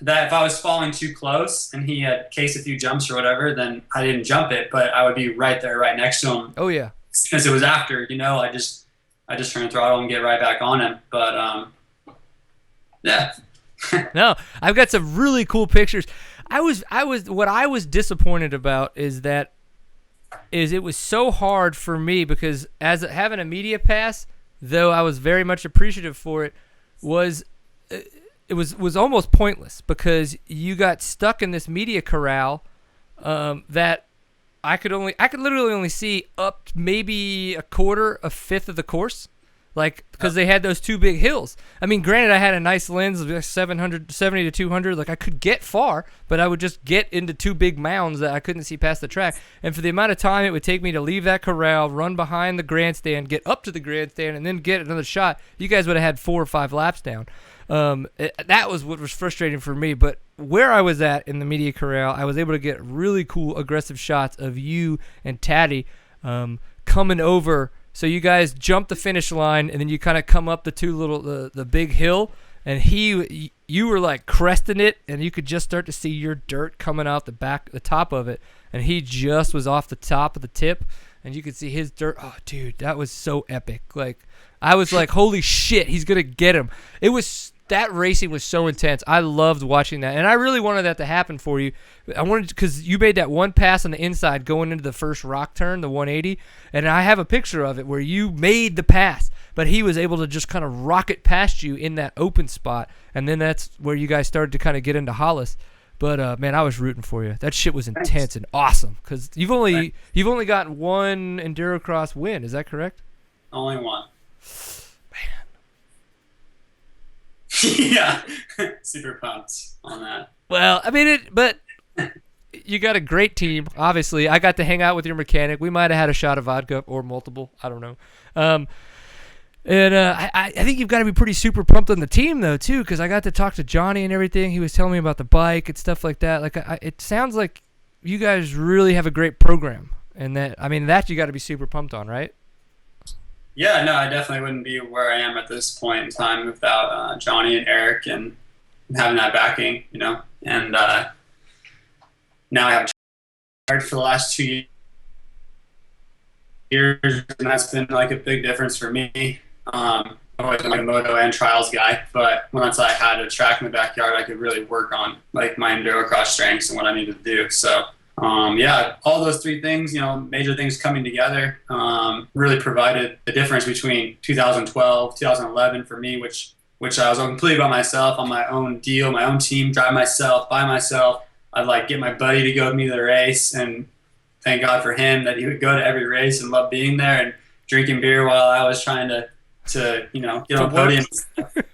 that if I was falling too close and he had cased a few jumps or whatever, then I didn't jump it, but I would be right there, right next to him. Oh yeah, because it was after, I just turn the throttle and get right back on him. But yeah. No, I've got some really cool pictures. What I was disappointed about is it was so hard for me, because as having a media pass, though I was very much appreciative for it, was almost pointless, because you got stuck in this media corral that I could literally only see up maybe a fifth of the course, like, because they had those two big hills. I mean, granted, I had a nice lens of 770 to 200, like I could get far, but I would just get into two big mounds that I couldn't see past the track. And for the amount of time it would take me to leave that corral, run behind the grandstand, get up to the grandstand, and then get another shot, you guys would have had 4 or 5 laps down. That was what was frustrating for me. But where I was at in the media corral, I was able to get really cool aggressive shots of you and Taddy coming over. So you guys jump the finish line, and then you kind of come up the big hill, and you were like cresting it, and you could just start to see your dirt coming out the top of it, and he just was off the top of the tip, and you could see his dirt. Oh, dude, that was so epic. Like, I was like, holy shit, he's gonna get him. That racing was so intense. I loved watching that, and I really wanted that to happen for you. I wanted, because you made that one pass on the inside going into the first rock turn, the 180, and I have a picture of it where you made the pass, but he was able to just kind of rocket past you in that open spot, and then that's where you guys started to kind of get into Hollis. But man, I was rooting for you. That shit was intense and awesome, because you've only gotten one Endurocross win. Is that correct? Only one. Yeah, super pumped on that. Well, I mean, but you got a great team. Obviously, I got to hang out with your mechanic. We might have had a shot of vodka or multiple. I don't know. I think you've got to be pretty super pumped on the team, though, too, because I got to talk to Johnny and everything. He was telling me about the bike and stuff like that. Like, it sounds like you guys really have a great program, and that you got to be super pumped on, right? Yeah, no, I definitely wouldn't be where I am at this point in time without Johnny and Eric and having that backing, And now I have charged for the last 2 years, and that's been like a big difference for me. I've always been like a moto and trials guy, but once I had a track in the backyard, I could really work on like my Endurocross strengths and what I needed to do. So yeah, all those 3 things, major things coming together, really provided the difference between 2012, 2011 for me, which I was completely by myself on my own deal, my own team, drive myself, by myself. I'd like get my buddy to go with me to the race, and thank God for him that he would go to every race and love being there and drinking beer while I was trying to get on podium.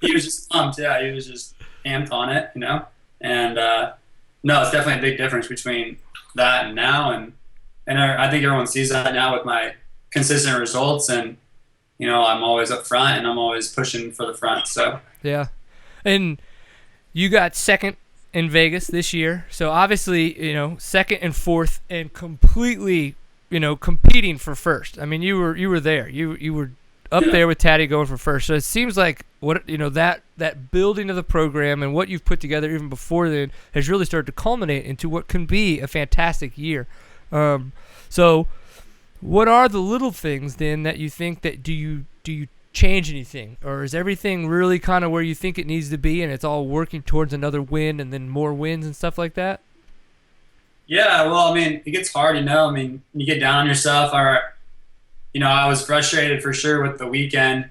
He was just pumped. Yeah, he was just amped on it, and no, it's definitely a big difference between that and now, and I think everyone sees that now with my consistent results, and I'm always up front and I'm always pushing for the front. So yeah, and you got second in Vegas this year, so obviously second and fourth, and completely competing for first. I mean, you were there. You were up there with Taddy going for first. So it seems like that building of the program and what you've put together even before then has really started to culminate into what can be a fantastic year. So what are the little things then that you think that do you change anything, or is everything really kind of where you think it needs to be and it's all working towards another win and then more wins and stuff like that? Yeah, well, I mean, it gets hard, I mean, you get down on yourself. I was frustrated for sure with the weekend,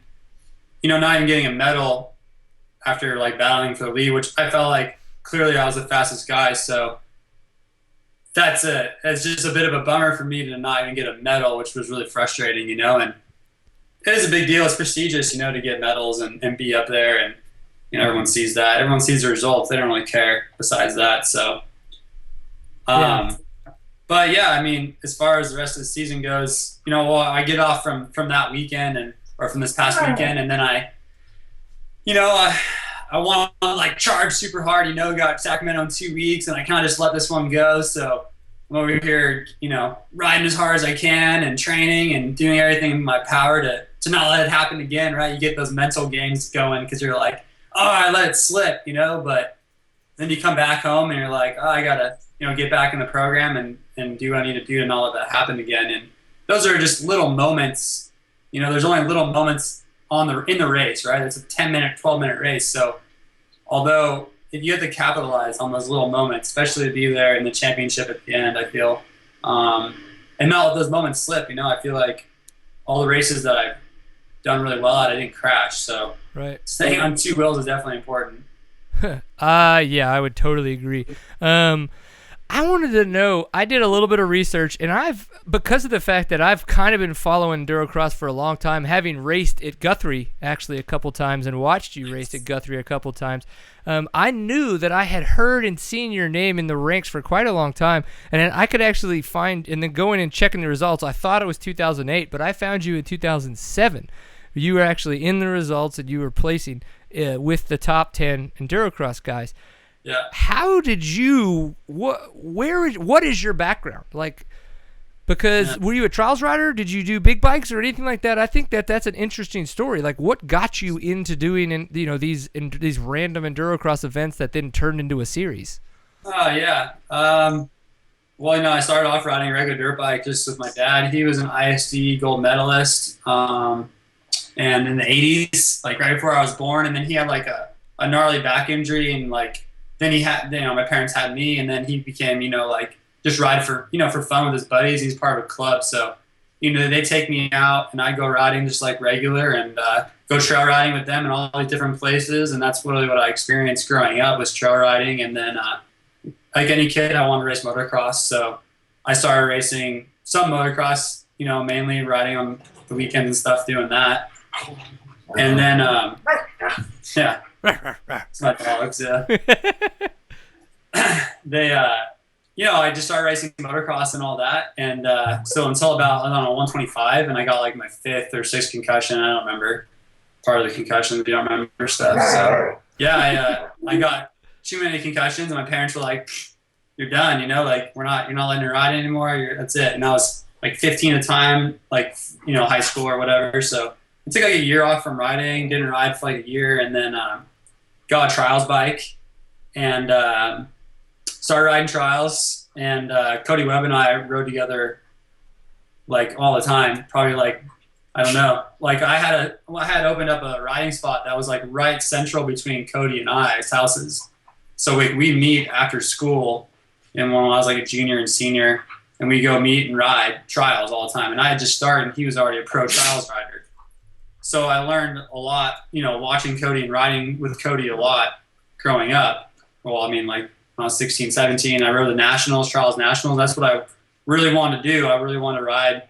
not even getting a medal after like battling for the lead, which I felt like clearly I was the fastest guy. So that's it. It's just a bit of a bummer for me to not even get a medal, which was really frustrating, and it is a big deal. It's prestigious, to get medals and be up there, and everyone sees that. Everyone sees the results. They don't really care besides that. So, but yeah, I mean, as far as the rest of the season goes, I get off from that weekend or from this past weekend, and then I want to like charge super hard. Got Sacramento in 2 weeks, and I kind of just let this one go. So I'm over here, riding as hard as I can and training and doing everything in my power to not let it happen again, right? You get those mental games going because you're like, oh, I let it slip, but then you come back home and you're like, oh, I got to, get back in the program and do what I need to do to not let that happen again. And those are just little moments. There's only little moments in the race, right? It's a 10-minute, 12-minute race. So although if you have to capitalize on those little moments, especially to be there in the championship at the end, I feel, and not let those moments slip. I feel like all the races that I've done really well at, I didn't crash. So right, staying on two wheels is definitely important. Yeah, I would totally agree. I wanted to know, I did a little bit of research, and because of the fact that I've kind of been following Endurocross for a long time, having raced at Guthrie actually a couple times and watched you race at Guthrie a couple times, I knew that I had heard and seen your name in the ranks for quite a long time, and then I could actually find, and then going and checking the results, I thought it was 2008, but I found you in 2007. You were actually in the results, and you were placing with the top 10 Endurocross guys. Yeah. How did you? What is your background like? Because were you a trials rider? Did you do big bikes or anything like that? I think that's an interesting story. Like, what got you into doing these random Endurocross events that then turned into a series? Oh yeah. Well, I started off riding a regular dirt bike just with my dad. He was an ISD gold medalist, and in the 80s, like right before I was born, and then he had like a gnarly back injury, and like. Then he had, my parents had me, and then he became, like just ride for fun with his buddies. He's part of a club. So, they take me out and I go riding just like regular and go trail riding with them in all these different places. And that's really what I experienced growing up was trail riding. And then like any kid, I wanted to race motocross. So I started racing some motocross, mainly riding on the weekends and stuff, doing that. And then, yeah. It's my dogs, yeah. They, I just started racing motocross and all that. And so until about, 125, and I got like my 5th or 6th concussion. I don't remember part of the concussion if you don't remember stuff. So, yeah, I got too many concussions, and my parents were like, you're done, like, you're not letting you ride anymore. That's it. And I was like 15 at the time, like, high school or whatever. So I took like a year off from riding, didn't ride for like a year, and then got a trials bike and started riding trials. And Cody Webb and I rode together like all the time. Probably like, I don't know, like I had opened up a riding spot that was like right central between Cody and I's houses. So we meet after school, and when I was like a junior and senior, and we go meet and ride trials all the time. And I had just started, and he was already a pro trials rider. So I learned a lot, watching Cody and riding with Cody a lot growing up. Well, I mean, like when I was 16, 17, I rode the nationals, trials nationals. That's what I really wanted to do. I really wanted to ride,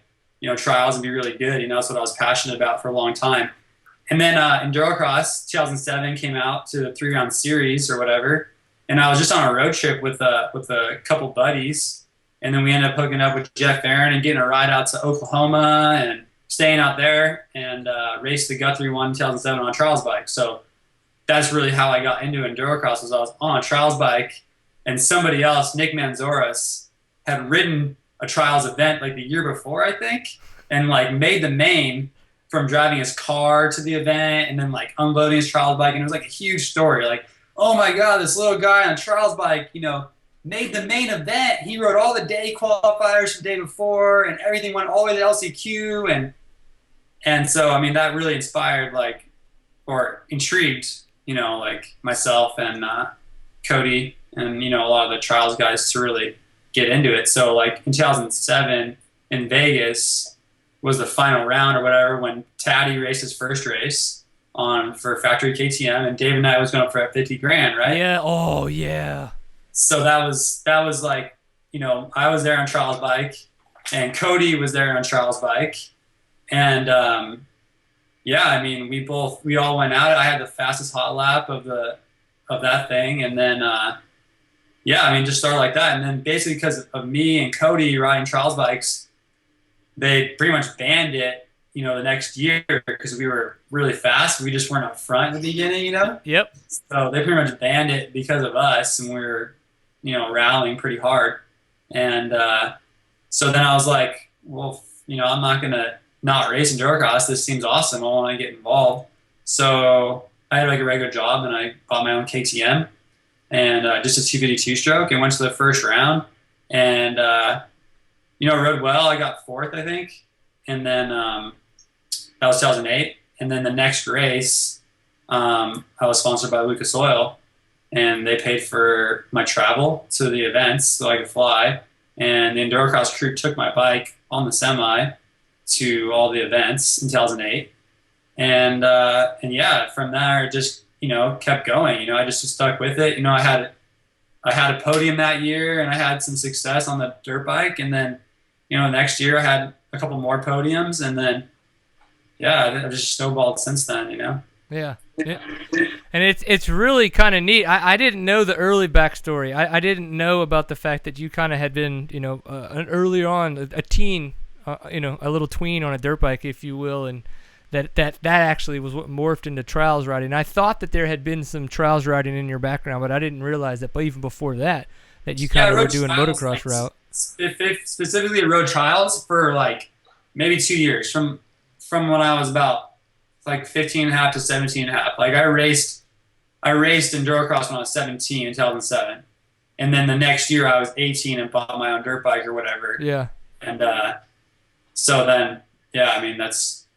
trials and be really good. That's what I was passionate about for a long time. And then Endurocross 2007 came out to the 3-round series or whatever. And I was just on a road trip with a couple buddies. And then we ended up hooking up with Jeff Aaron and getting a ride out to Oklahoma and staying out there and raced the Guthrie 1 in 2007 on a trials bike. So that's really how I got into Endurocross, was I was on a trials bike, and somebody else, Nick Manzoras, had ridden a trials event like the year before, I think, and like made the main from driving his car to the event and then like unloading his trials bike. And it was like a huge story. Like, oh my God, this little guy on a trials bike, you know, made the main event. He rode all the day qualifiers the day before, and everything went all the way to LCQ. And so, I mean, that really inspired, like, or intrigued, you know, like myself and Cody and, you know, a lot of the trials guys to really get into it. So like in 2007 in Vegas was the final round or whatever, when Taddy raced his first race for factory KTM, and Dave and I was going for at 50 grand, right? Yeah. Oh yeah. So that was like, you know, I was there on trials bike and Cody was there on trials bike. And yeah, I mean, we all went at it. I had the fastest hot lap of that thing. And then, yeah, I mean, just started like that. And then basically because of me and Cody riding trials bikes, they pretty much banned it, you know, the next year because we were really fast. We just weren't up front at the beginning, you know? Yep. So they pretty much banned it because of us, and we were, you know, rallying pretty hard. And so then I was like, well, you know, I'm not going to not race Endurocross. This seems awesome. I want to get involved. So I had like a regular job, and I bought my own KTM and just a 252 stroke, and went to the first round. And, you know, rode well. I got fourth, I think. And then that was 2008. And then the next race, I was sponsored by Lucas Oil, and they paid for my travel to the events so I could fly. And the Endurocross crew took my bike on the semi to all the events in 2008. And yeah, from there, it just, you know, kept going. You know, I just stuck with it. You know, I had a podium that year, and I had some success on the dirt bike. And then, you know, next year I had a couple more podiums, and then, yeah, I've just snowballed since then, you know? Yeah. And it's really kind of neat. I didn't know the early backstory. I didn't know about the fact that you kind of had been, you know, early on a teen, you know, a little tween on a dirt bike, if you will, and that actually was what morphed into trials riding. I thought that there had been some trials riding in your background, but I didn't realize that. But even before that you kind of were doing motocross route. Specifically, I rode trials for like maybe 2 years from when I was about like 15 and a half to 17 and a half. Like I raced Endurocross when I was 17 in 2007. And then the next year I was 18 and bought my own dirt bike or whatever. Yeah. And so then, yeah, I mean, I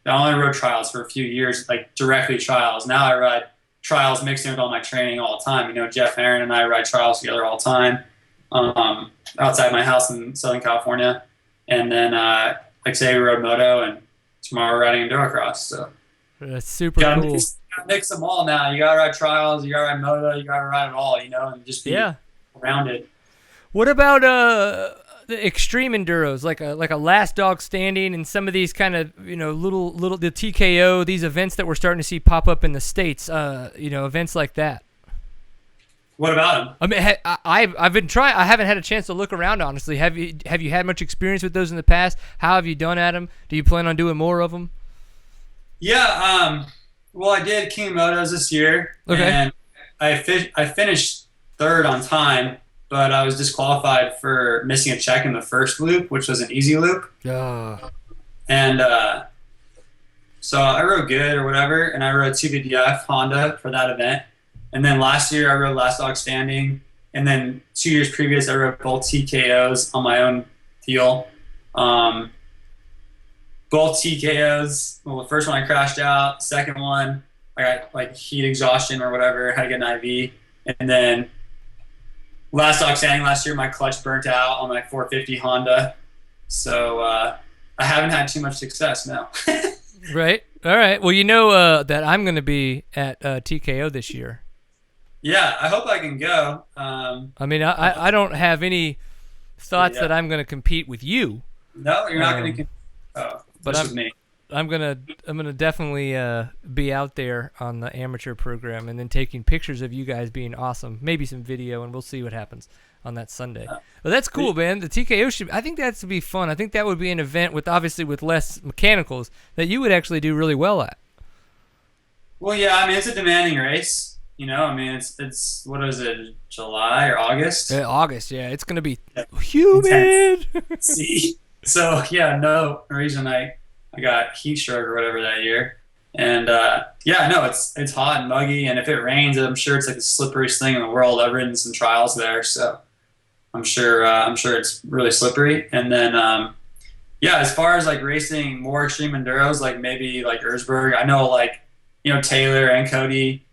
only rode trials for a few years, like directly trials. Now I ride trials mixed in with all my training all the time. You know, Jeff Aaron and I ride trials together all the time outside my house in Southern California. And then, like say, we rode moto, and tomorrow we're riding Endurocross. So that's super cool. You gotta mix them all now. You gotta ride trials, you gotta ride moto, you gotta ride it all, you know, and just be rounded. What about the extreme enduros, like a last dog standing, and some of these kind of, you know, little the TKO, these events that we're starting to see pop up in the States, you know, events like that? What about them? I mean, I've been trying. I haven't had a chance to look around, honestly. Have you had much experience with those in the past? How have you done at them? Do you plan on doing more of them? Yeah. Well, I did King of Motos this year, and I finished third on time, but I was disqualified for missing a check in the first loop, which was an easy loop. And so I rode good or whatever, and I rode 250F Honda for that event. And then last year I rode Last Dog Standing, and then 2 years previous I rode both TKOs on my own deal. Both TKOs. Well, the first one I crashed out. Second one I got like heat exhaustion or whatever. Had to get an IV. And then Last Dog Standing last year, my clutch burnt out on my 450 Honda. So I haven't had too much success now. Right. All right. Well, you know that I'm going to be at TKO this year. Yeah, I hope I can go. I mean, I don't have any thoughts that I'm going to compete with you. No, you're not going to compete. Oh, but with me. I'm gonna definitely be out there on the amateur program, and then taking pictures of you guys being awesome. Maybe some video, and we'll see what happens. on that Sunday. Well, that's cool, man. The TKO I think that's to be fun. I think that would be an event with less mechanicals that you would actually do really well at. Well, yeah, I mean, it's a demanding race. You know, I mean, it's what is it, July or August? August, yeah. It's going to be humid. See? So, yeah, no reason I got heat stroke or whatever that year. And, yeah, no, it's hot and muggy. And if it rains, I'm sure it's like the slipperiest thing in the world. I've ridden some trials there, so I'm sure it's really slippery. And then, yeah, as far as like racing more extreme enduros, like maybe like Erzberg, I know like, you know, Taylor and Cody,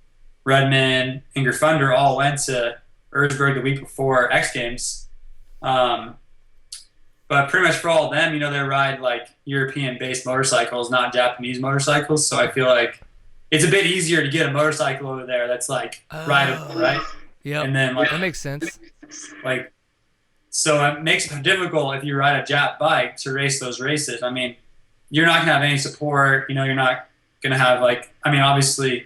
Redmond, and Gerfunder all went to Erzberg the week before X Games. But pretty much for all of them, you know, they ride like European-based motorcycles, not Japanese motorcycles. So I feel like it's a bit easier to get a motorcycle over there that's like rideable, right? Yeah. And then like that makes sense. Like, so it makes it difficult if you ride a Jap bike to race those races. I mean, you're not gonna have any support. You know, you're not gonna have like, I mean, obviously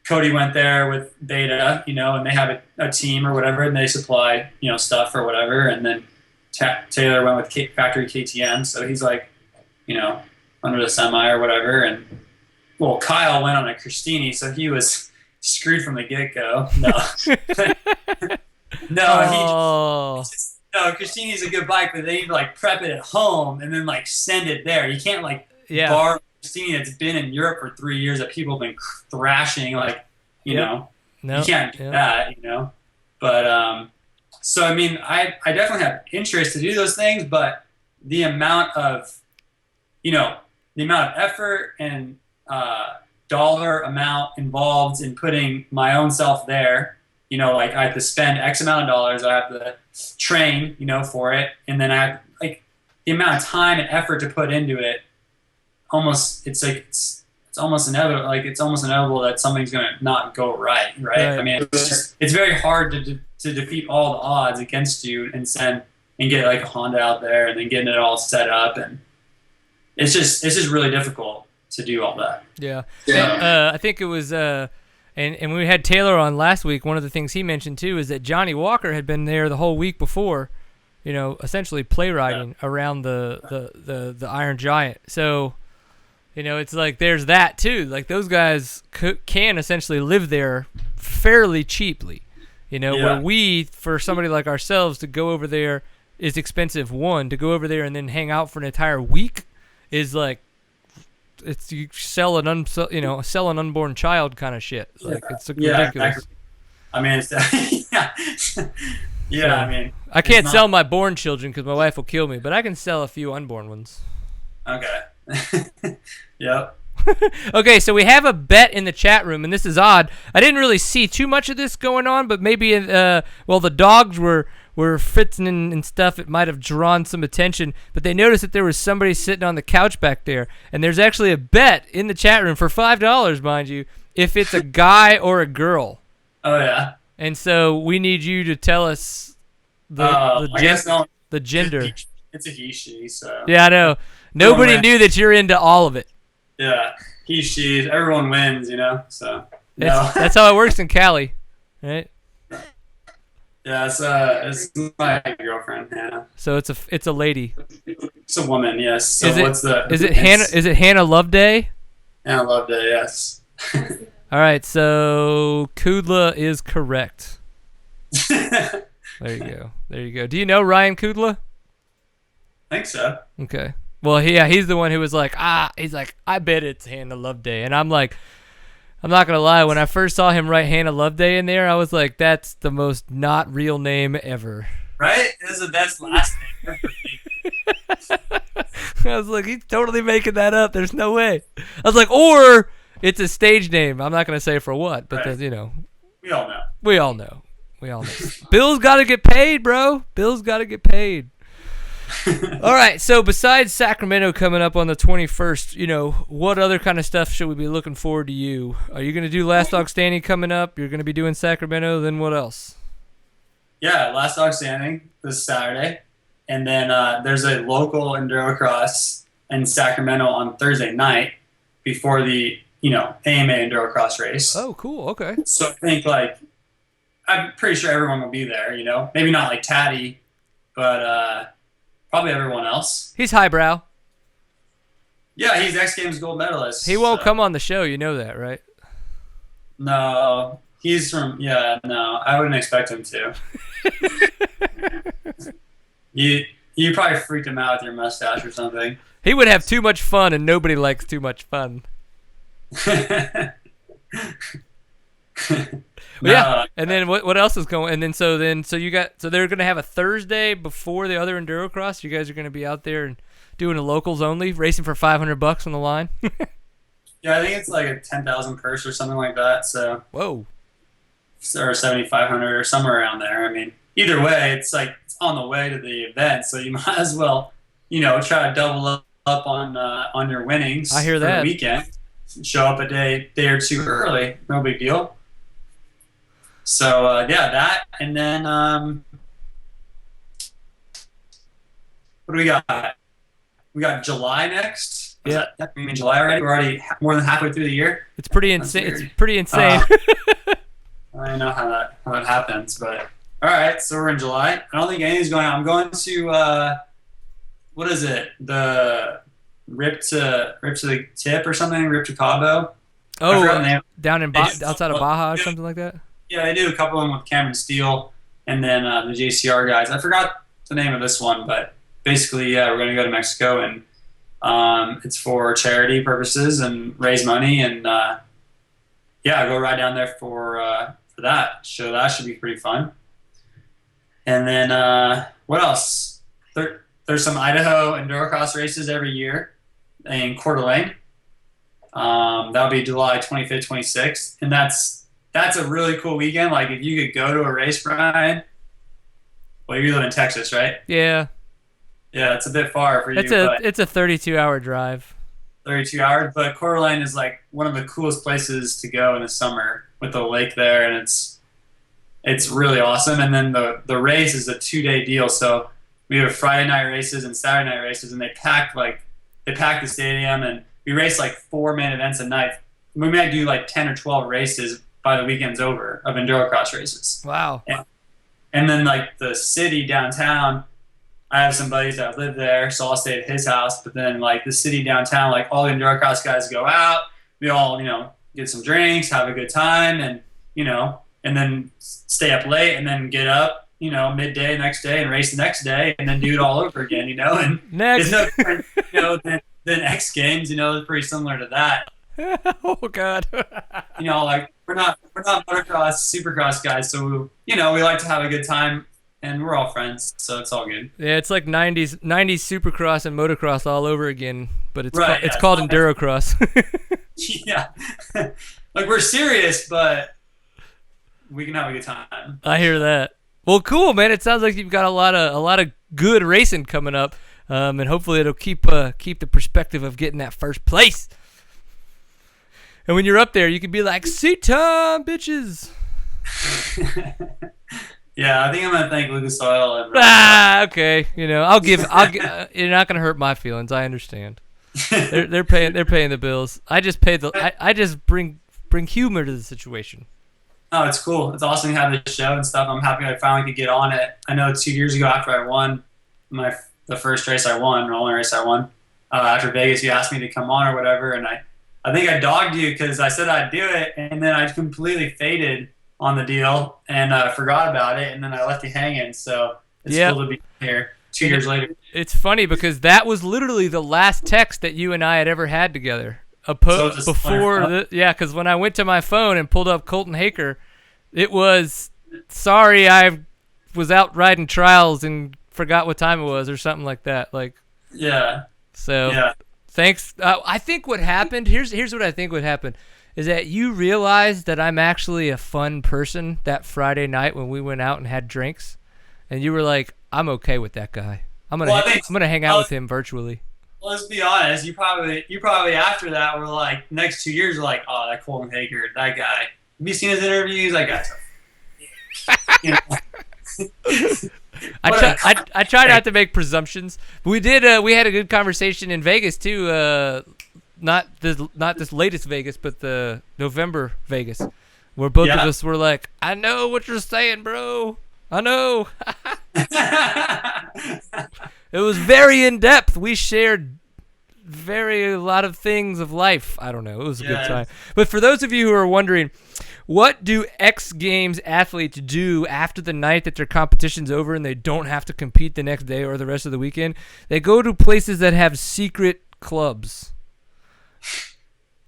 Cody went there with Beta, you know, and they have a team or whatever, and they supply, you know, stuff or whatever. And then Taylor went with factory KTM, so he's like, you know, under the semi or whatever. And well, Kyle went on a Christini, so he was screwed from the get-go. No, no, Christini's a good bike, but they need to like prep it at home and then like send it there. You can't like borrow Christini that's been in Europe for 3 years that people have been thrashing, like, you know, you can't do that, you know. But so I mean, I definitely have interest to do those things, but the amount of, you know, the amount of effort and dollar amount involved in putting my own self there, you know, like I have to spend X amount of dollars, I have to train, you know, for it, and then I have like the amount of time and effort to put into it. Almost, it's like it's almost inevitable. Like it's almost inevitable that something's gonna not go right. I mean, it's very hard to defeat all the odds against you and get like a Honda out there and then getting it all set up, and it's just really difficult to do all that. Yeah. I think it was and when we had Taylor on last week, one of the things he mentioned too is that Johnny Walker had been there the whole week before, you know, essentially play riding around the Iron Giant. So, you know, it's like there's that too. Like those guys can essentially live there fairly cheaply. You know, where we, for somebody like ourselves, to go over there is expensive. One, to go over there and then hang out for an entire week is like, it's you sell an unborn child kind of shit. Like it's ridiculous. Exactly. I mean, it's I mean, I can't sell my born children because my wife will kill me, but I can sell a few unborn ones. Okay. Yep. Okay, so we have a bet in the chat room, and this is odd. I didn't really see too much of this going on, but maybe, the dogs were fritzing and stuff. It might have drawn some attention, but they noticed that there was somebody sitting on the couch back there, and there's actually a bet in the chat room for $5, mind you, if it's a guy or a girl. Oh, yeah. And so we need you to tell us the gender. It's a he, she, so. Yeah, I know. Nobody knew that you're into all of it. Yeah, he, she, everyone wins, you know. So that's how it works in Cali, right? Yeah, it's my girlfriend Hannah. So it's a lady. It's a woman, yes. So is it Hannah Loveday? Hannah Loveday, yes. All right, so Kudla is correct. There you go. Do you know Ryan Kudla? I think so. Okay. Well, he's the one who was like, I bet it's Hannah Loveday. And I'm like, I'm not going to lie, when I first saw him write Hannah Loveday in there, I was like, that's the most not real name ever. Right? It was the best last name ever. I was like, he's totally making that up. There's no way. I was like, or it's a stage name. I'm not going to say for what, but you know. We all know. We all know. Bill's got to get paid, bro. Bill's got to get paid. All right, so besides Sacramento coming up on the 21st, you know, what other kind of stuff should we be looking forward to you? Are you going to do Last Dog Standing coming up? You're going to be doing Sacramento, then what else? Yeah, Last Dog Standing this Saturday. And then there's a local Endurocross in Sacramento on Thursday night before the, you know, AMA Endurocross race. Oh, cool, okay. So I think, like, I'm pretty sure everyone will be there. You know, maybe not like Taddy, but probably everyone else. He's highbrow. Yeah, he's X Games gold medalist. He won't come on the show. You know that, right? No, he's from. Yeah, no, I wouldn't expect him to. You probably freaked him out with your mustache or something. He would have too much fun, and nobody likes too much fun. No, yeah, and then what else is going? And then so they're gonna have a Thursday before the other Endurocross. You guys are gonna be out there and doing a locals only, racing for $500 on the line. Yeah, I think it's like a 10,000 purse or something like that. So whoa, or 7,500 or somewhere around there. I mean, either way, it's like it's on the way to the event, so you might as well, try to double up on your winnings. I hear for that. the weekend. Show up a day or two early, no big deal. So yeah, that, and then what do we got? We got July next. Yeah, I mean July already. We're already more than halfway through the year. it's pretty insane. It's pretty insane. I don't know how that happens, but all right. So we're in July. I don't think anything's going on. I'm going to what is it? The Rip to the Tip or something? Rip to Cabo. Oh, down in outside of Baja or something like that. Yeah, they do a couple of them with Cameron Steele and then the JCR guys. I forgot the name of this one, but basically, yeah, we're going to go to Mexico, and it's for charity purposes and raise money, and yeah, go ride down there for that. So that should be pretty fun. And then what else? There's some Idaho Endurocross races every year in Coeur d'Alene. That'll be July 25th, 26th, and that's a really cool weekend. Like, if you could go to a race, Brian. Well, you live in Texas, right? Yeah. Yeah, it's a bit far for you. It's a 32-hour drive. 32 hours, but Coeur d'Alene is like one of the coolest places to go in the summer with the lake there, and it's really awesome. And then the race is a 2-day deal, so we have Friday night races and Saturday night races, and they pack the stadium, and we race like 4 main events a night. We might do like 10 or 12 races by the weekend's over of Endurocross races. Wow. And then like the city downtown, I have some buddies that live there, so I'll stay at his house. But then like the city downtown, like all the Endurocross guys go out. We all, get some drinks, have a good time, and and then stay up late, and then get up, midday next day and race the next day, and then do it all over again, And next, it's no different, than X Games. It's pretty similar to that. Oh God. Like we're not motocross, supercross guys, so we like to have a good time, and we're all friends, so it's all good. Yeah, it's like 90s supercross and motocross all over again, but it's right, it's called Endurocross. Yeah. Like, we're serious, but we can have a good time. I hear that. Well, cool, man. It sounds like you've got a lot of good racing coming up, and hopefully it'll keep the perspective of getting that first place. And when you're up there, you can be like, "Seat time, bitches." Yeah, I think I'm gonna thank Lucas Oil. Okay. I'll give. You're not gonna hurt my feelings. I understand. They're paying the bills. I just pay I just bring humor to the situation. Oh, it's cool. It's awesome to have this show and stuff. I'm happy I finally could get on it. I know 2 years ago after I won the first race I won, the only race I won, after Vegas, you asked me to come on or whatever, and I think I dogged you because I said I'd do it, and then I completely faded on the deal and forgot about it, and then I left you hanging. So it's cool to be here 2 years later. It's funny because that was literally the last text that you and I had ever had together. Because when I went to my phone and pulled up Colton Haaker, it was, "Sorry, I was out riding trials and forgot what time it was," or something like that. Like, yeah. So yeah. Thanks. I think what happened, here's what I think would happen, is that you realized that I'm actually a fun person that Friday night when we went out and had drinks, and you were like, "I'm okay with that guy. I'm gonna hang out with him virtually." Let's be honest. You probably after that were like, next 2 years, were like, "Oh, that Colton Haaker, that guy. Have you seen his interviews? That guy's I try not to make presumptions. We did. We had a good conversation in Vegas too. Not this latest Vegas, but the November Vegas. where both of us were like, I know what you're saying, bro. I know. It was very in depth. We shared a lot of things of life. I don't know. It was a good time. But for those of you who are wondering, what do X Games athletes do after the night that their competition's over and they don't have to compete the next day or the rest of the weekend? They go to places that have secret clubs.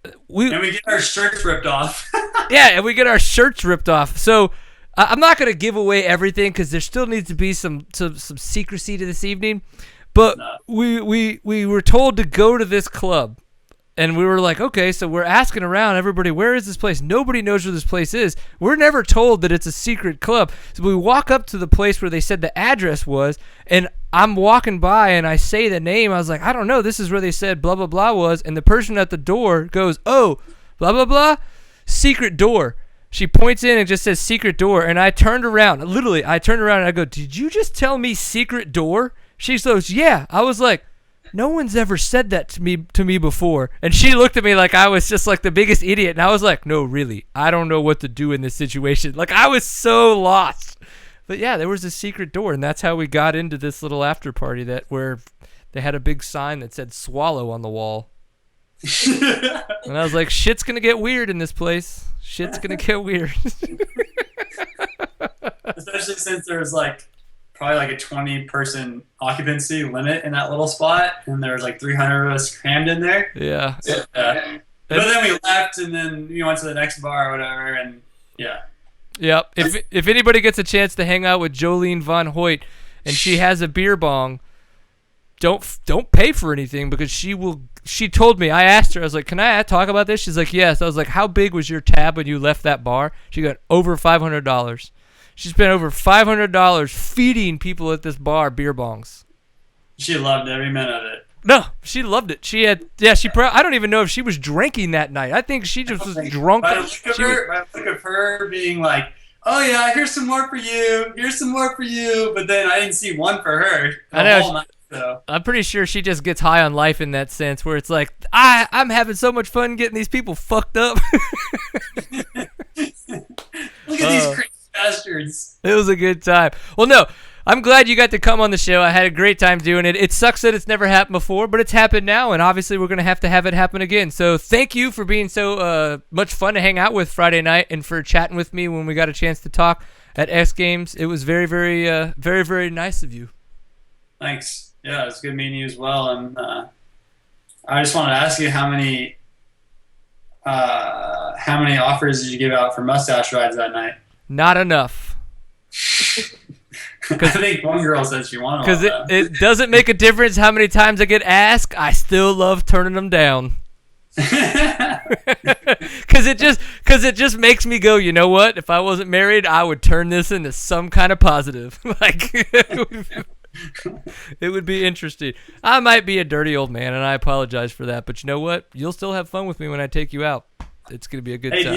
And we get our shirts ripped off. Yeah, and we get our shirts ripped off. So I'm not going to give away everything because there still needs to be some secrecy to this evening. But we were told to go to this club. And we were like, okay, so we're asking around everybody, where is this place? Nobody knows where this place is. We're never told that it's a secret club. So we walk up to the place where they said the address was, and I'm walking by and I say the name. I was like, I don't know. This is where they said blah, blah, blah was. And the person at the door goes, oh, blah, blah, blah, secret door. She points in and just says secret door. And I turned around. Literally, I turned around and I go, did you just tell me secret door? She goes, yeah. I was like, no one's ever said that to me before. And she looked at me like I was just like the biggest idiot. And I was like, no, really, I don't know what to do in this situation. Like, I was so lost. But yeah, there was a secret door, and that's how we got into this little after party where they had a big sign that said swallow on the wall. And I was like, shit's going to get weird in this place. Shit's going to get weird. Especially since there's probably a 20-person occupancy limit in that little spot, and there was 300 of us crammed in there. Yeah. But then we left, and then we went to the next bar or whatever, and yeah. Yep. If anybody gets a chance to hang out with Jolene Von Hoyt, and she has a beer bong, don't pay for anything because she will. She told me. I asked her. I was like, "Can I talk about this?" She's like, "Yes." I was like, "How big was your tab when you left that bar?" She got over $500. She spent over $500 feeding people at this bar beer bongs. She loved every minute of it. No, she loved it. She had, I don't even know if she was drinking that night. I think she just was drunk. By the look of her being like, oh yeah, here's some more for you. Here's some more for you. But then I didn't see one for her. I know. Whole night, so. I'm pretty sure she just gets high on life in that sense where it's like, I'm having so much fun getting these people fucked up. Look at these crazy bastards. It was a good time. Well, no, I'm glad you got to come on the show. I had a great time doing it. It sucks that it's never happened before, but it's happened now, and obviously we're going to have it happen again. So thank you for being so much fun to hang out with Friday night and for chatting with me when we got a chance to talk at X Games. It was very, very, very, very nice of you. Thanks. Yeah, it's good meeting you as well. And I just wanted to ask you how many offers did you give out for mustache rides that night? Not enough. I think one girl said she wanted one. Because it doesn't make a difference how many times I get asked. I still love turning them down. Because it just makes me go, you know what? If I wasn't married, I would turn this into some kind of positive. It would be interesting. I might be a dirty old man, and I apologize for that. But you know what? You'll still have fun with me when I take you out. It's gonna be a good time. Do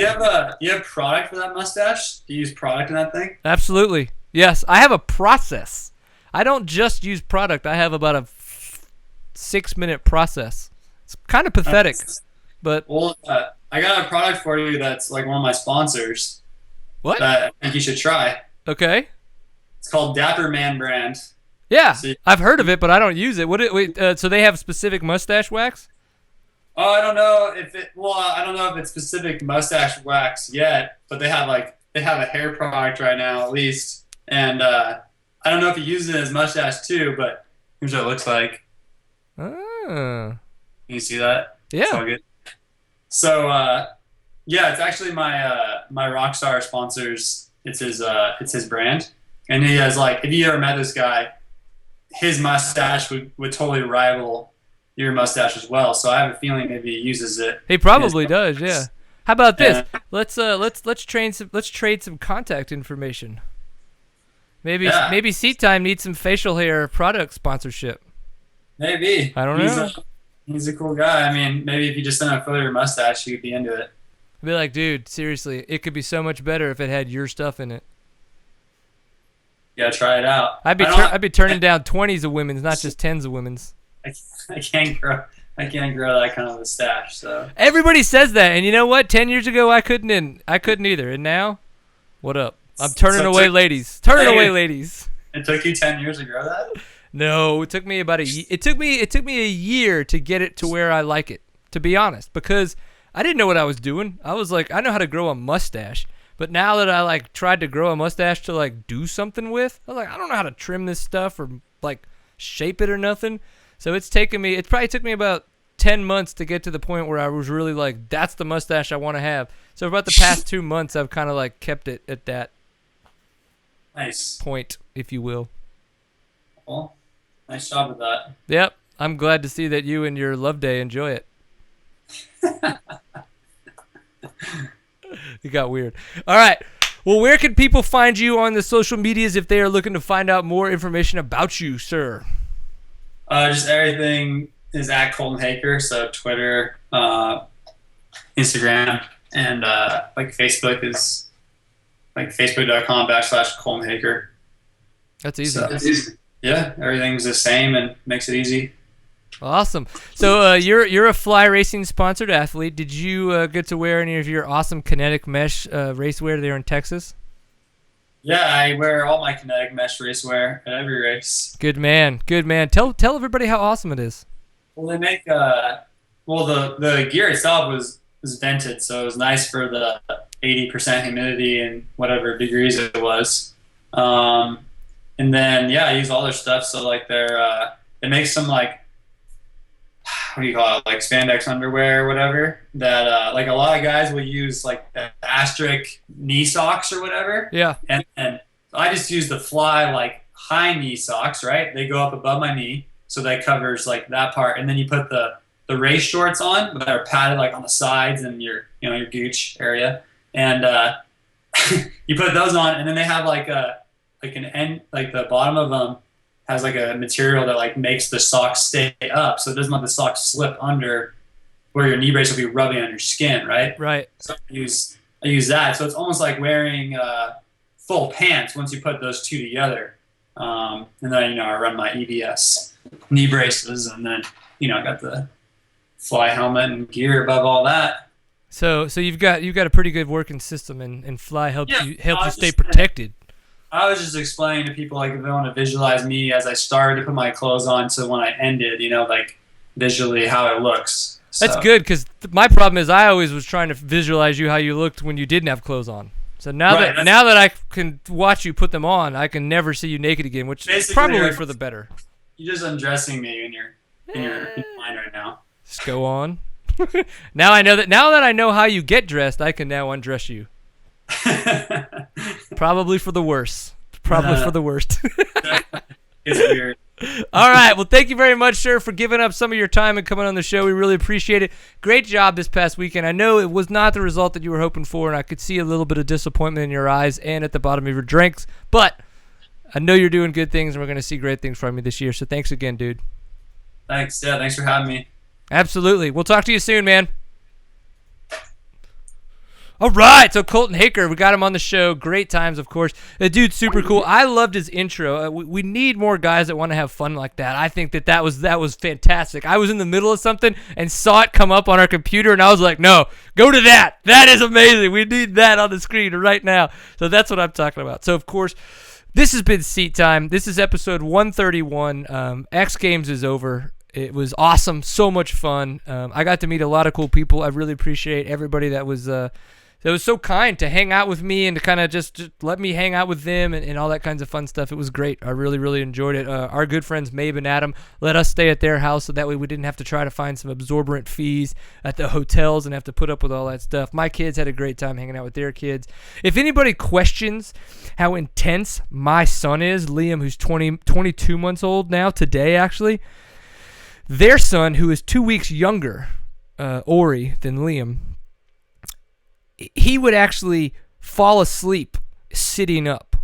you have product for that mustache? Do you use product in that thing? Absolutely. Yes, I have a process. I don't just use product. I have about a 6-minute process. It's kind of pathetic, but well, I got a product for you that's like one of my sponsors. What? That I think you should try. Okay. It's called Dapper Man brand. Yeah, I've heard of it, but I don't use it. So they have specific mustache wax? Oh, I don't know if it's specific mustache wax yet, but they have a hair product right now at least, and I don't know if he uses it in his mustache too, but here's what it looks like. Oh. Can you see that? Yeah. It's all good. So yeah, it's actually my Rockstar sponsors. It's his brand, and he has if you ever met this guy, his mustache would totally rival your mustache as well. So I have a feeling maybe he uses it. He probably does, yeah. How about this? Let's trade some contact information. Maybe Seat Time needs some facial hair product sponsorship. Maybe. I don't know. He's a cool guy. I mean, maybe if you just sent a photo of your mustache, he could be into it. I'd be like, dude, seriously, it could be so much better if it had your stuff in it. You gotta try it out. I'd be turning down 20s of women's, not just 10s of women's. I can't grow. I can't grow that kind of a stash. So Everybody says that, and you know what? 10 years ago, I couldn't either, and now, what up? I'm turning away ladies. Turning away ladies. It took you 10 years to grow that? No, it took me about a year. It took me a year to get it to where I like it, to be honest, because I didn't know what I was doing. I was like, I know how to grow a mustache, but now that I like tried to grow a mustache to like do something with, I was like, I don't know how to trim this stuff or like shape it or nothing. So it probably took me about 10 months to get to the point where I was really like, that's the mustache I want to have. So about the past 2 months, I've kind of like kept it at that Nice point, if you will. Well, nice job with that. Yep. I'm glad to see that you and your love day enjoy it. It got weird. All right. Well, where can people find you on the social medias if they are looking to find out more information about you, sir? Just everything is at Colton Haaker. So Twitter, Instagram, and like Facebook is like facebook.com/Colton Haaker. That's easy. So it's easy. Yeah, everything's the same and makes it easy. Awesome. So you're a Fly Racing sponsored athlete. Did you get to wear any of your awesome kinetic mesh racewear there in Texas? Yeah, I wear all my kinetic mesh racewear at every race. Good man. Good man. Tell everybody how awesome it is. Well, they make the gear itself was vented, so it was nice for the 80% humidity and whatever degrees it was. And then I use all their stuff. So like it makes some like, what do you call it, like spandex underwear or whatever that like a lot of guys will use like the asterisk knee socks or whatever. Yeah. And I just use the Fly like high knee socks, right? They go up above my knee, so that covers like that part. And then you put the race shorts on that are padded like on the sides and your gooch area, and you put those on, and then they have like an end, like the bottom of them has like a material that like makes the socks stay up, so it doesn't let the socks slip under where your knee brace will be rubbing on your skin, right? Right. So I use that, so it's almost like wearing full pants once you put those two together. And then I run my EBS knee braces, and then I got the Fly helmet and gear above all that. So you've got a pretty good working system, and Fly helps you stay protected. I was just explaining to people, like, if they want to visualize me as I started to put my clothes on to when I ended, like visually how it looks. So. That's good, because my problem is I always was trying to visualize you how you looked when you didn't have clothes on. So now that I can watch you put them on, I can never see you naked again, which is probably for the better. You're just undressing me in your mind right now. Just go on. Now that I know how you get dressed, I can now undress you. Probably for the worse. For the worst. It's weird. All right. Well, thank you very much, sir, for giving up some of your time and coming on the show. We really appreciate it. Great job this past weekend. I know it was not the result that you were hoping for, and I could see a little bit of disappointment in your eyes and at the bottom of your drinks, but I know you're doing good things, and we're going to see great things from you this year. So thanks again, dude. Thanks. Yeah, thanks for having me. Absolutely. We'll talk to you soon, man. All right, so Colton Haaker, we got him on the show. Great times, of course. The dude's super cool. I loved his intro. We need more guys that want to have fun like that. I think that was fantastic. I was in the middle of something and saw it come up on our computer, and I was like, no, go to that. That is amazing. We need that on the screen right now. So that's what I'm talking about. So, of course, this has been Seat Time. This is episode 131. X Games is over. It was awesome. So much fun. I got to meet a lot of cool people. I really appreciate everybody that was so kind to hang out with me and to kind of just let me hang out with them and all that kinds of fun stuff. It was great. I really, really enjoyed it. Our good friends Mabe and Adam let us stay at their house, so that way we didn't have to try to find some absorbent fees at the hotels and have to put up with all that stuff. My kids had a great time hanging out with their kids. If anybody questions how intense my son is, Liam, who's 22 months old now, today actually, their son, who is 2 weeks younger, Ori, than Liam, he would actually fall asleep sitting up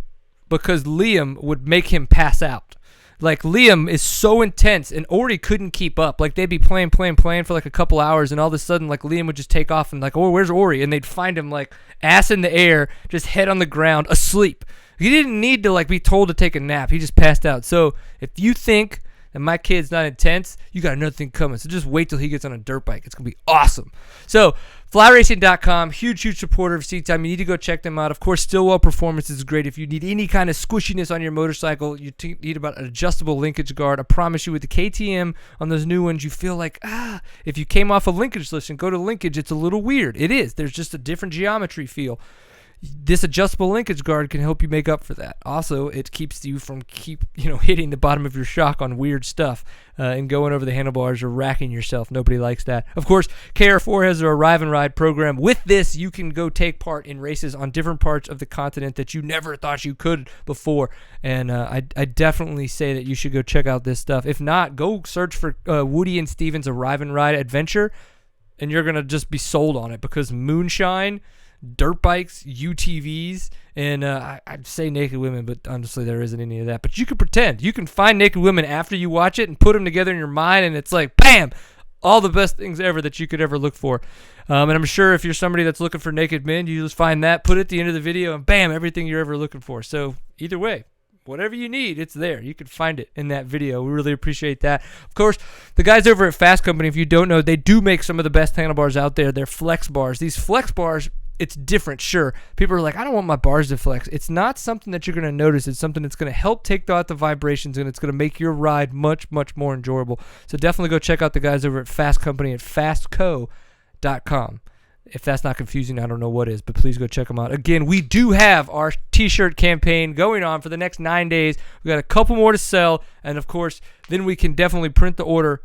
because Liam would make him pass out. Like, Liam is so intense, and Ori couldn't keep up. Like, they'd be playing for like a couple hours, and all of a sudden, like, Liam would just take off and like, oh, where's Ori? And they'd find him like ass in the air, just head on the ground, asleep. He didn't need to like be told to take a nap. He just passed out. So if you think and my kid's not intense, you got another thing coming. So just wait till he gets on a dirt bike. It's going to be awesome. So flyracing.com, huge supporter of Seat Time. You need to go check them out. Of course, Stillwell Performance is great. If you need any kind of squishiness on your motorcycle, you need about an adjustable linkage guard. I promise you with the KTM on those new ones, you feel like, if you came off a linkage list and go to linkage, it's a little weird. It is. There's just a different geometry feel. This adjustable linkage guard can help you make up for that. Also, it keeps you from hitting the bottom of your shock on weird stuff and going over the handlebars or racking yourself. Nobody likes that. Of course, KR4 has their Arrive and Ride program. With this, you can go take part in races on different parts of the continent that you never thought you could before. And I definitely say that you should go check out this stuff. If not, go search for Woody and Steven's Arrive and Ride Adventure, and you're going to just be sold on it because moonshine, dirt bikes, UTVs, and I'd say naked women, but honestly there isn't any of that. But you can pretend. You can find naked women after you watch it and put them together in your mind, and it's like, bam, all the best things ever that you could ever look for. And I'm sure if you're somebody that's looking for naked men, you just find that, put it at the end of the video, and bam, everything you're ever looking for. So either way, whatever you need, it's there. You can find it in that video. We really appreciate that. Of course, the guys over at Fast Company, if you don't know, they do make some of the best handlebars out there. They're flex bars. These flex bars, it's different, sure. People are like, I don't want my bars to flex. It's not something that you're going to notice. It's something that's going to help take out the vibrations, and it's going to make your ride much more enjoyable. So definitely go check out the guys over at Fast Company at fastco.com. If that's not confusing, I don't know what is, but please go check them out. Again, we do have our t-shirt campaign going on for the next 9 days. We got a couple more to sell, and of course, then we can definitely print the order.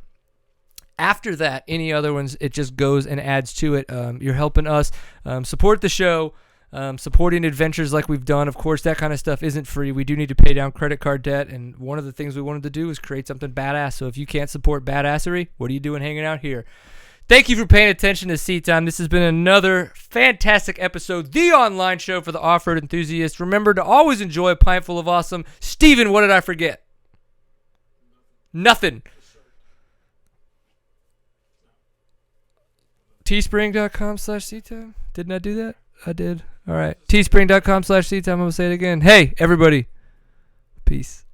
After that, any other ones, it just goes and adds to it. You're helping us support the show, supporting adventures like we've done. Of course, that kind of stuff isn't free. We do need to pay down credit card debt, and one of the things we wanted to do is create something badass. So if you can't support badassery, what are you doing hanging out here? Thank you for paying attention to Seat Time. This has been another fantastic episode, the online show for the off-road enthusiast. Remember to always enjoy a pint full of awesome. Steven, what did I forget? Nothing. Teespring.com/seattime. Didn't I do that? I did. All right. Teespring.com/seattime. I'm going to say it again. Hey, everybody. Peace.